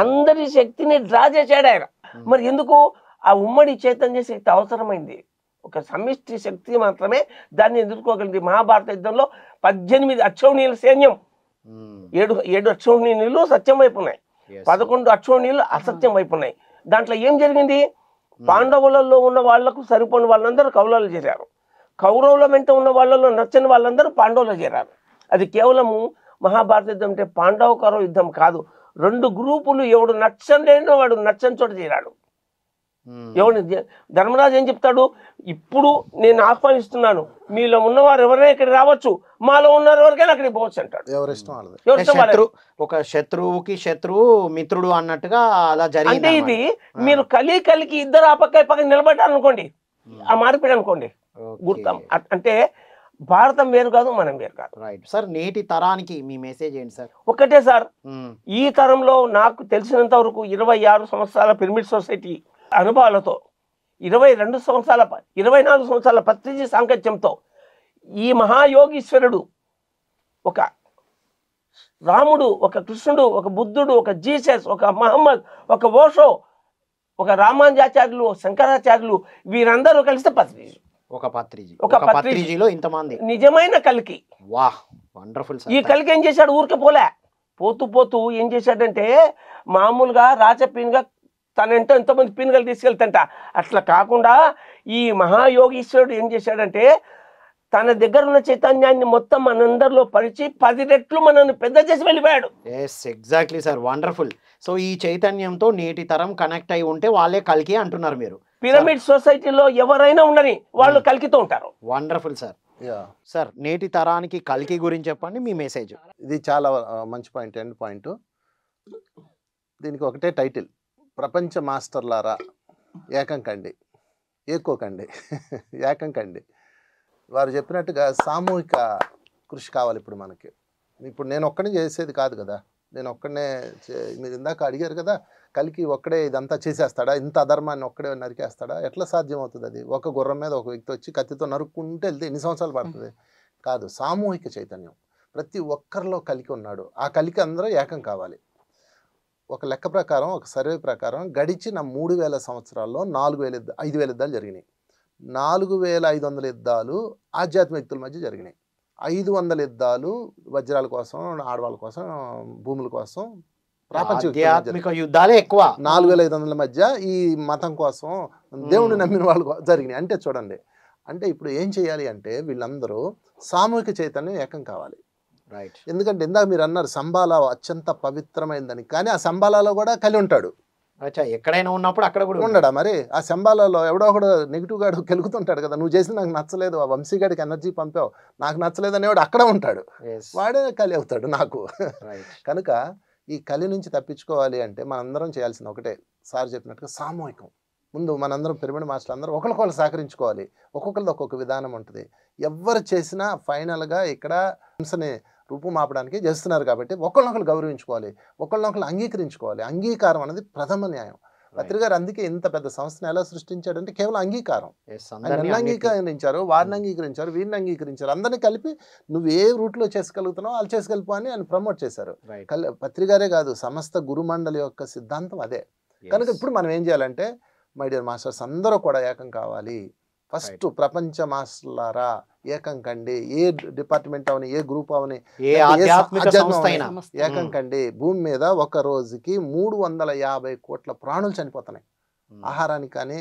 అందరి శక్తిని డ్రా చేశాడు ఆయన. మరి ఎందుకు? ఆ ఉమ్మడి చైతన్య శక్తి అవసరమైంది. ఒక సమిష్టి శక్తి మాత్రమే దాన్ని ఎదుర్కోగలిగింది. మహాభారత యుద్ధంలో 18 అక్షౌహిణీల సైన్యం, 7 అక్షౌహిణీలు సత్యం వైపు ఉన్నాయి, 11 అక్షౌహిణీలు అసత్యం వైపు ఉన్నాయి. దాంట్లో ఏం జరిగింది? పాండవులలో ఉన్న వాళ్లకు సరిపోని వాళ్ళందరూ కౌరవులు చేరారు, కౌరవుల వెంట ఉన్న వాళ్ళలో నచ్చని వాళ్ళందరూ పాండవులు చేరారు. అది కేవలము మహాభారత యుద్ధం అంటే పాండవ కౌరవ యుద్ధం కాదు. 2 గ్రూపులు, ఎవడు నచ్చలేనో వాడు నచ్చని చోట చేరాడు. ఎవడు ధర్మరాజు ఏం చెప్తాడు? ఇప్పుడు నేను ఆహ్వానిస్తున్నాను, మీలో ఉన్నవారు ఎవరైనా ఇక్కడ రావచ్చు, మాలో ఉన్నారు ఎవరికైనా అక్కడికి పోవచ్చు అంటాడు.
ఒక శత్రువుకి శత్రువు మిత్రుడు అన్నట్టుగా అలా జరిగింది.
అంటే ఇది మీరు కలికి ఇద్దరు ఆ పక్క నిలబడ్డారు అనుకోండి, ఆ మార్పిడి అనుకోండి, గుర్తం. అంటే భారతం వేరు కాదు, మనం వేరు కాదు.
Right sir. నేటి తరానికి మీ మెసేజ్ ఏంటి సార్?
ఒకటే సార్, ఈ తరంలో నాకు తెలిసినంత వరకు 26 సంవత్సరాల పిరమిడ్ సొసైటీ అనుభవాలతో 24 సంవత్సరాల పత్రిజీ సాంగత్యంతో ఈ మహాయోగీశ్వరుడు, ఒక రాముడు, ఒక కృష్ణుడు, ఒక బుద్ధుడు, ఒక జీసస్, ఒక మహమ్మద్, ఒక ఓషో, ఒక రామానుజాచార్యులు, శంకరాచార్యులు, వీరందరూ కలిస్తే పత్రిజీ.
ఒక పత్రిజీలో ఇంతమంది నిజమైన కలికి. వాహ్, వండర్ఫుల్ సార్.
ఈ కలికి ఏం చేశాడు? ఊరికే పోతూ ఏం చేశాడంటే మామూలుగా రాచపీనుగా తనంటే ఎంతోమంది పీనుగలు తీసుకెళ్తాంట. అట్లా కాకుండా ఈ మహాయోగీశ్వరుడు ఏం చేశాడంటే తన దగ్గర ఉన్న చైతన్యాన్ని మొత్తం మనందరిలో పరిచి 10 రెట్లు మనల్ని పెద్ద చేసి వెళ్ళిపోయాడు.
Exactly sir, wonderful. సో ఈ చైతన్యంతో నేటి తరం కనెక్ట్ అయి ఉంటే వాళ్ళే కలికి అంటున్నారు మీరు.
పిరమిడ్ సొసైటీలో ఎవరైనా ఉండని వాళ్ళు కలికితో ఉంటారు.
Wonderful sir. సార్, నేటి తరానికి కలికి గురించి చెప్పండి, మీ మెసేజ్.
ఇది చాలా మంచి పాయింట్, ఎండ్ పాయింట్. దీనికి ఒకటే టైటిల్, ప్రపంచ మాస్టర్లారా ఏకం కండి, ఏకం కండి. వారు చెప్పినట్టుగా సామూహిక కృషి కావాలి. ఇప్పుడు నేను ఒక్కడే చేసేది కాదు కదా, నేను ఒక్కడనే. మీరు ఇందాక అడిగారు కదా, కలికి ఒక్కడే ఇదంతా చేసేస్తాడా, ఇంత అధర్మాన్ని ఒక్కడే నరికేస్తాడా? ఎట్లా సాధ్యం అవుతుంది? అది ఒక గుర్రం మీద ఒక వ్యక్తి వచ్చి కత్తితో నరుక్కుంటే వెళ్తే ఎన్ని సంవత్సరాలు పడుతుంది? కాదు, సామూహిక చైతన్యం. ప్రతి ఒక్కరిలో కలికి ఉన్నాడు. ఆ కలికి అందరూ ఏకం కావాలి. ఒక లెక్క ప్రకారం, ఒక సర్వే ప్రకారం గడిచిన 3000 సంవత్సరాల్లో 5,000 యుద్ధాలు జరిగినాయి. 4,500 యుద్ధాలు ఆధ్యాత్మిక వ్యక్తుల మధ్య జరిగినాయి. 500 యుద్ధాలు వజ్రాల కోసం, ఆడవాళ్ళ కోసం, భూముల కోసం,
ఆధ్యాత్మిక యుద్ధాలే ఎక్కువ.
4,500 మధ్య ఈ మతం కోసం, దేవుడిని నమ్మిన వాళ్ళు జరిగినాయి. అంటే చూడండి, అంటే ఇప్పుడు ఏం చేయాలి అంటే వీళ్ళందరూ సామూహిక చైతన్యం ఏకం కావాలి.
రైట్.
ఎందుకంటే ఇందాక మీరు అన్నారు సంబాలా అత్యంత పవిత్రమైందని, కానీ ఆ సంబాలాలో కూడా కలి ఉంటాడు.
అచ్చా, ఎక్కడైనా ఉన్నప్పుడు అక్కడ కూడా
ఉండడా మరి ఆ శంబాలలో ఎవడో ఒకడు నెగిటివ్ గాడు కెలుగుతుంటాడు కదా, నువ్వు చేసి నాకు నచ్చలేదు, ఆ వంశీగాడికి ఎనర్జీ పంపావు నాకు నచ్చలేదు అనేవాడు అక్కడ ఉంటాడు, వాడే కలి అవుతాడు నాకు. కనుక ఈ కలి నుంచి తప్పించుకోవాలి అంటే మనందరం చేయాల్సింది ఒకటే, సార్ చెప్పినట్టుగా సామూహికం. ముందు మనందరం పిరమిడ్ మాస్టర్లు అందరూ ఒకరికొకరు సహకరించుకోవాలి, ఒక్కొక్కరిది ఒక్కొక్క విధానం ఉంటుంది. ఎవరు చేసినా ఫైనల్గా ఇక్కడ హింసని రూపుమాపడానికి చేస్తున్నారు కాబట్టి ఒకళ్ళనొకరు గౌరవించుకోవాలి, ఒకళ్ళనొకరు అంగీకరించుకోవాలి. అంగీకారం అనేది ప్రథమ న్యాయం. పత్రిక అందుకే ఇంత పెద్ద సంస్థను ఎలా సృష్టించాడంటే కేవలం అంగీకారం. ఆయన అంగీకరించారు, వారిని అంగీకరించారు, వీరిని అంగీకరించారు, అందరినీ కలిపి నువ్వు ఏ రూట్లో చేసుకోగలుగుతున్నావు వాళ్ళు చేసుకెళ్ళిపో అని ఆయన ప్రమోట్ చేశారు. పత్రికారే కాదు, సమస్త గురుమండలి యొక్క సిద్ధాంతం అదే. కనుక ఇప్పుడు మనం ఏం చేయాలంటే మై డియర్ మాస్టర్స్ అందరూ కూడా ఏకం కావాలి. ఫస్ట్ ప్రపంచ మాస్టర్లారా ఏకం కండి, ఏ డిపార్ట్మెంట్ అవని, ఏ గ్రూప్ అవని, ఏకం కండి. భూమి మీద ఒక రోజుకి 350 కోట్ల ప్రాణులు చనిపోతున్నాయి, ఆహారానికి కానీ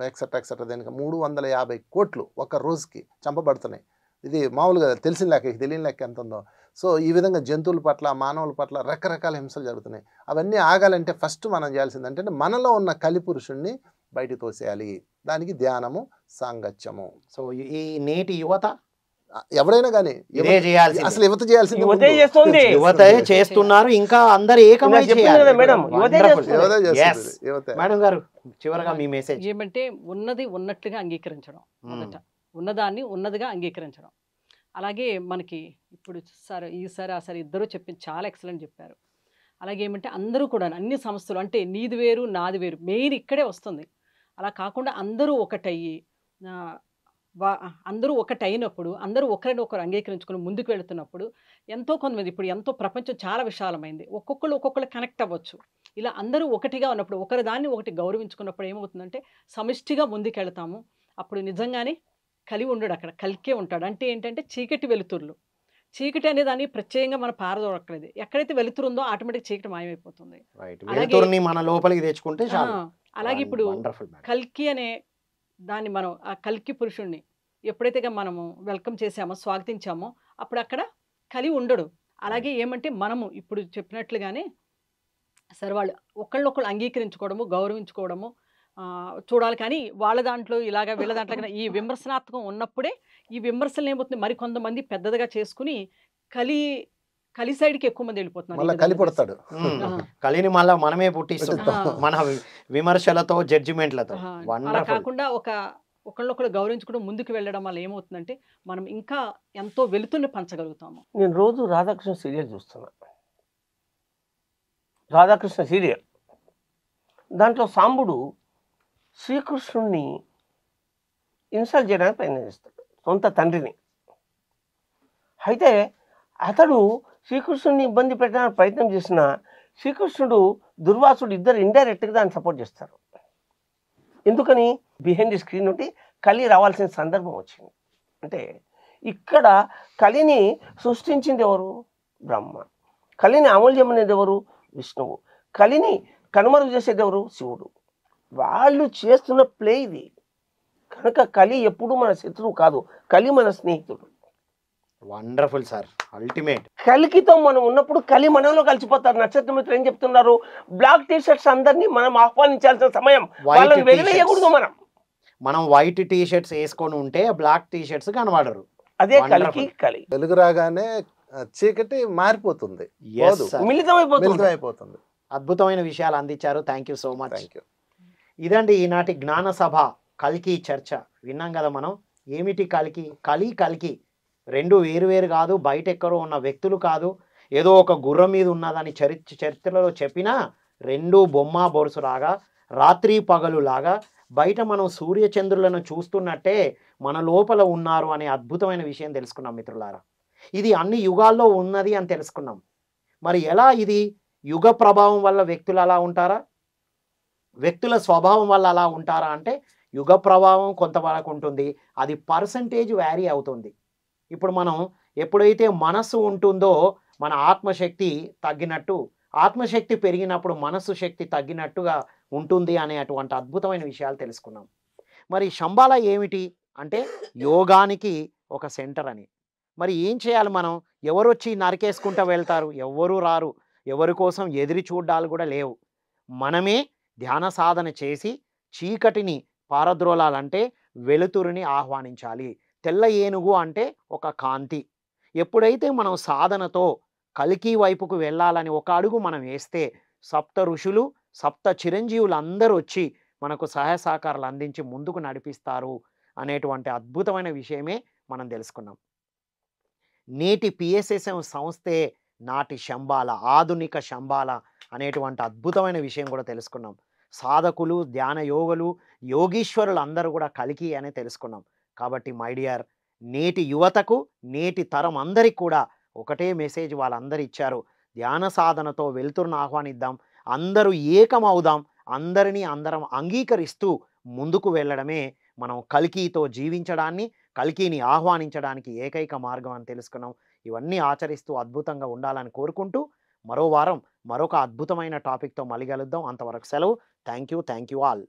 ఎక్సెట్రా ఎక్సెట్రా దేనికి 350 కోట్లు ఒక రోజుకి చంపబడుతున్నాయి. ఇది మామూలుగా తెలిసిన లెక్క, తెలియని లెక్క ఎంత ఉందో. సో ఈ విధంగా జంతువుల పట్ల మానవుల పట్ల రకరకాల హింసలు జరుగుతున్నాయి. అవన్నీ ఆగాలంటే ఫస్ట్ మనం చేయాల్సింది అంటే మనలో ఉన్న కలిపురుషుణ్ణి బయటికి తోసేయాలి. దానికి ధ్యానము, సాంగత్యము.
సో ఈ నేటి యువత
ఎవరైనా కానీ అసలు యువత చేయాల్సింది,
యువత చేస్తున్నారు, ఇంకా అందరు ఏకమై చేయాలి. మేడం గారు చివరగా మీ మెసేజ్
ఏమంటే ఉన్నది ఉన్నట్లుగా అంగీకరించడం, మొదట ఉన్నదాన్ని ఉన్నదిగా అంగీకరించడం. అలాగే మనకి ఇప్పుడు సార్ ఈసారి ఆ సార్ ఇద్దరు చెప్పింది చాలా ఎక్సలెంట్ చెప్పారు. అలాగే ఏమంటే అందరూ కూడా అన్ని సంస్థలు అంటే నీది వేరు నాది వేరు మెయిన్ ఇక్కడే వస్తుంది. అలా కాకుండా అందరూ ఒకటయ్యి అందరూ ఒకటైనప్పుడు అందరూ ఒకరినొకరు అంగీకరించుకొని ముందుకు వెళుతున్నప్పుడు ఎంతో కొంతమంది ఇప్పుడు ఎంతో ప్రపంచం చాలా విశాలమైంది, ఒక్కొక్కరు కనెక్ట్ అవ్వచ్చు. ఇలా అందరూ ఒకటిగా ఉన్నప్పుడు ఒకరి దాన్ని ఒకటి గౌరవించుకున్నప్పుడు ఏమవుతుందంటే సమిష్టిగా ముందుకెళ్తాము. అప్పుడు నిజంగానే కలి ఉండడు, అక్కడ కలికే ఉంటాడు. అంటే ఏంటంటే చీకటి వెలుతురులు, చీకటి అనే దాన్ని ప్రత్యేకంగా మనం పారదోడక్కలేదు. ఎక్కడైతే వెలుతురు ఉందో ఆటోమేటిక్ చీకటి మాయమైపోతుంది.
మన లోపలికి తెచ్చుకుంటే
అలాగే ఇప్పుడు కల్కి అనే దాన్ని మనం ఆ కల్కి పురుషుణ్ణి ఎప్పుడైతే మనము వెల్కమ్ చేసామో, స్వాగతించామో అప్పుడు అక్కడ కలి ఉండడు. అలాగే ఏమంటే మనము ఇప్పుడు చెప్పినట్లుగానే సరే వాళ్ళు ఒకళ్ళొకళ్ళు అంగీకరించుకోవడము, గౌరవించుకోవడము చూడాలి. కానీ వాళ్ళ దాంట్లో ఇలాగా వీళ్ళ దాంట్లో ఈ విమర్శనాత్మకం ఉన్నప్పుడే ఈ విమర్శలు ఏమవుతుంది మరి కొంతమంది పెద్దదిగా చేసుకుని కలి సైడ్కి ఎక్కువ మంది వెళ్ళిపోతున్నారు.
కలిని మళ్ళీ మనమే పుట్టిస్తున్నాం మన విమర్శలతో, జడ్జిమెంట్లతో.
అలా కాకుండా ఒకళ్ళొకళ్ళు గౌరవించుకుంటూ ముందుకు వెళ్ళడం వల్ల ఏమవుతుందంటే మనం ఇంకా ఎంతో వెలుతుని పంచగలుగుతాము.
నేను రోజు రాధాకృష్ణ సీరియల్ చూస్తున్నా, రాధాకృష్ణ సీరియల్. దాంట్లో సాంబుడు శ్రీకృష్ణుణ్ణి ఇన్సల్ట్ చేయడానికి ప్రయత్నం చేస్తాడు, సొంత తండ్రిని. అయితే అతడు శ్రీకృష్ణుడిని ఇబ్బంది పెట్టడానికి ప్రయత్నం చేసిన శ్రీకృష్ణుడు, దుర్వాసుడు ఇద్దరు ఇండైరెక్ట్గా దాన్ని సపోర్ట్ చేస్తారు. ఎందుకని? బిహైండ్ ది స్క్రీన్ నుండి కలి రావాల్సిన సందర్భం వచ్చింది. అంటే ఇక్కడ కలిని సృష్టించింది ఎవరు? బ్రహ్మ. కలిని అమూల్యం అనేది ఎవరు? విష్ణువు. కలిని కనుమరుగు చేసేది ఎవరు? శివుడు. వాళ్ళు చేస్తున్న ప్లే ఇది. కనుక కలి ఎప్పుడు మన శత్రువు కాదు, కలి మన స్నేహితుడు.
Wonderful sir, ultimate.
కలికితో మనం ఉన్నప్పుడు కలి మనలో కలిసిపోతారు. నక్షత్ర మిత్రులు ఏం చెప్తున్నారు? బ్లాక్ టీ షర్ట్స్ అందరినీ మనం ఆహ్వానించాల్సిన సమయం, వాళ్ళని వెలివేయకూడదు.
మనం వైట్ టీ షర్ట్స్ వేసుకొని ఉంటే బ్లాక్ టీ షర్ట్స్ కనబడరు.
అదే కలికి కలి.
వెలుగు రాగానే చీకటి మారిపోతుంది, మిళితమైపోతుంది.
అద్భుతమైన విషయాలు అందించారు. Thank you so much. ఇదండి ఈనాటి జ్ఞాన సభ కల్కి చర్చ. విన్నాం కదా మనం. ఏమిటి కల్కి? కల్కి రెండు వేరు కాదు, బయట ఎక్కడో ఉన్న వ్యక్తులు కాదు, ఏదో ఒక గుర్రం మీద ఉన్నదని చరిత్రలో చెప్పినా రెండు బొమ్మ బొరుసులాగా, రాత్రి పగలు లాగా బయట మనం సూర్యచంద్రులను చూస్తున్నట్టే మన లోపల ఉన్నారు అనే అద్భుతమైన విషయం తెలుసుకున్నాం మిత్రులారా. ఇది అన్ని యుగాల్లో ఉన్నది అని తెలుసుకున్నాం. మరి ఎలా ఇది? యుగ ప్రభావం వల్ల వ్యక్తులు అలా ఉంటారా? వ్యక్తుల స్వభావం వల్ల అలా ఉంటారా అంటే యుగ ప్రభావం కొంతవరకు ఉంటుంది, అది పర్సంటేజ్ వ్యారీ అవుతుంది. ఇప్పుడు మనం ఎప్పుడైతే మనస్సు ఉంటుందో మన ఆత్మశక్తి తగ్గినట్టు, ఆత్మశక్తి పెరిగినప్పుడు మనస్సు శక్తి తగ్గినట్టుగా ఉంటుంది అనే అటువంటి అద్భుతమైన విషయాలు తెలుసుకున్నాం. మరి శంబాలా ఏమిటి అంటే యోగానికి ఒక సెంటర్ అని. మరి ఏం చేయాలి మనం? ఎవరు వచ్చి నరికేసుకుంటూ వెళ్తారు? ఎవ్వరూ రారు. ఎవరి కోసం ఎదిరి చూడ్డాలు కూడా లేవు. మనమే ధ్యాన సాధన చేసి చీకటిని పారద్రోలాలంటే వెలుతురుని ఆహ్వానించాలి. తెల్ల ఏనుగు అంటే ఒక కాంతి. ఎప్పుడైతే మనం సాధనతో కల్కి వైపుకు వెళ్ళాలని ఒక అడుగు మనం వేస్తే సప్త ఋషులు, సప్త చిరంజీవులు అందరూ వచ్చి మనకు సహాయ సహకారాలు అందించి ముందుకు నడిపిస్తారు అనేటువంటి అద్భుతమైన విషయమే మనం తెలుసుకున్నాం. నేటి పిఎస్ఎస్ఎం సంస్థే నాటి శంబాల, ఆధునిక శంబాల అనేటువంటి అద్భుతమైన విషయం కూడా తెలుసుకున్నాం. సాధకులు, ధ్యాన యోగులు, యోగీశ్వరులు అందరూ కూడా కల్కి అనే తెలుసుకున్నాం. కాబట్టి మై డియర్, నేటి యువతకు, నేటి తరం అందరికి కూడా ఒకటే మెసేజ్ వాళ్ళందరూ ఇచ్చారు. ధ్యాన సాధనతో వెలుతురును ఆహ్వానిద్దాం, అందరూ ఏకమవుదాం, అందరం అంగీకరిస్తూ ముందుకు వెళ్ళడమే మనం కల్కితో జీవించడాన్ని, కల్కిని ఆహ్వానించడానికి ఏకైక మార్గం అని తెలుసుకున్నాం. ఇవన్నీ ఆచరిస్తూ అద్భుతంగా ఉండాలని కోరుకుంటూ మరో వారం మరొక అద్భుతమైన టాపిక్తో మళ్ళీ కలుద్దాం. అంతవరకు సెలవు. Thank you all.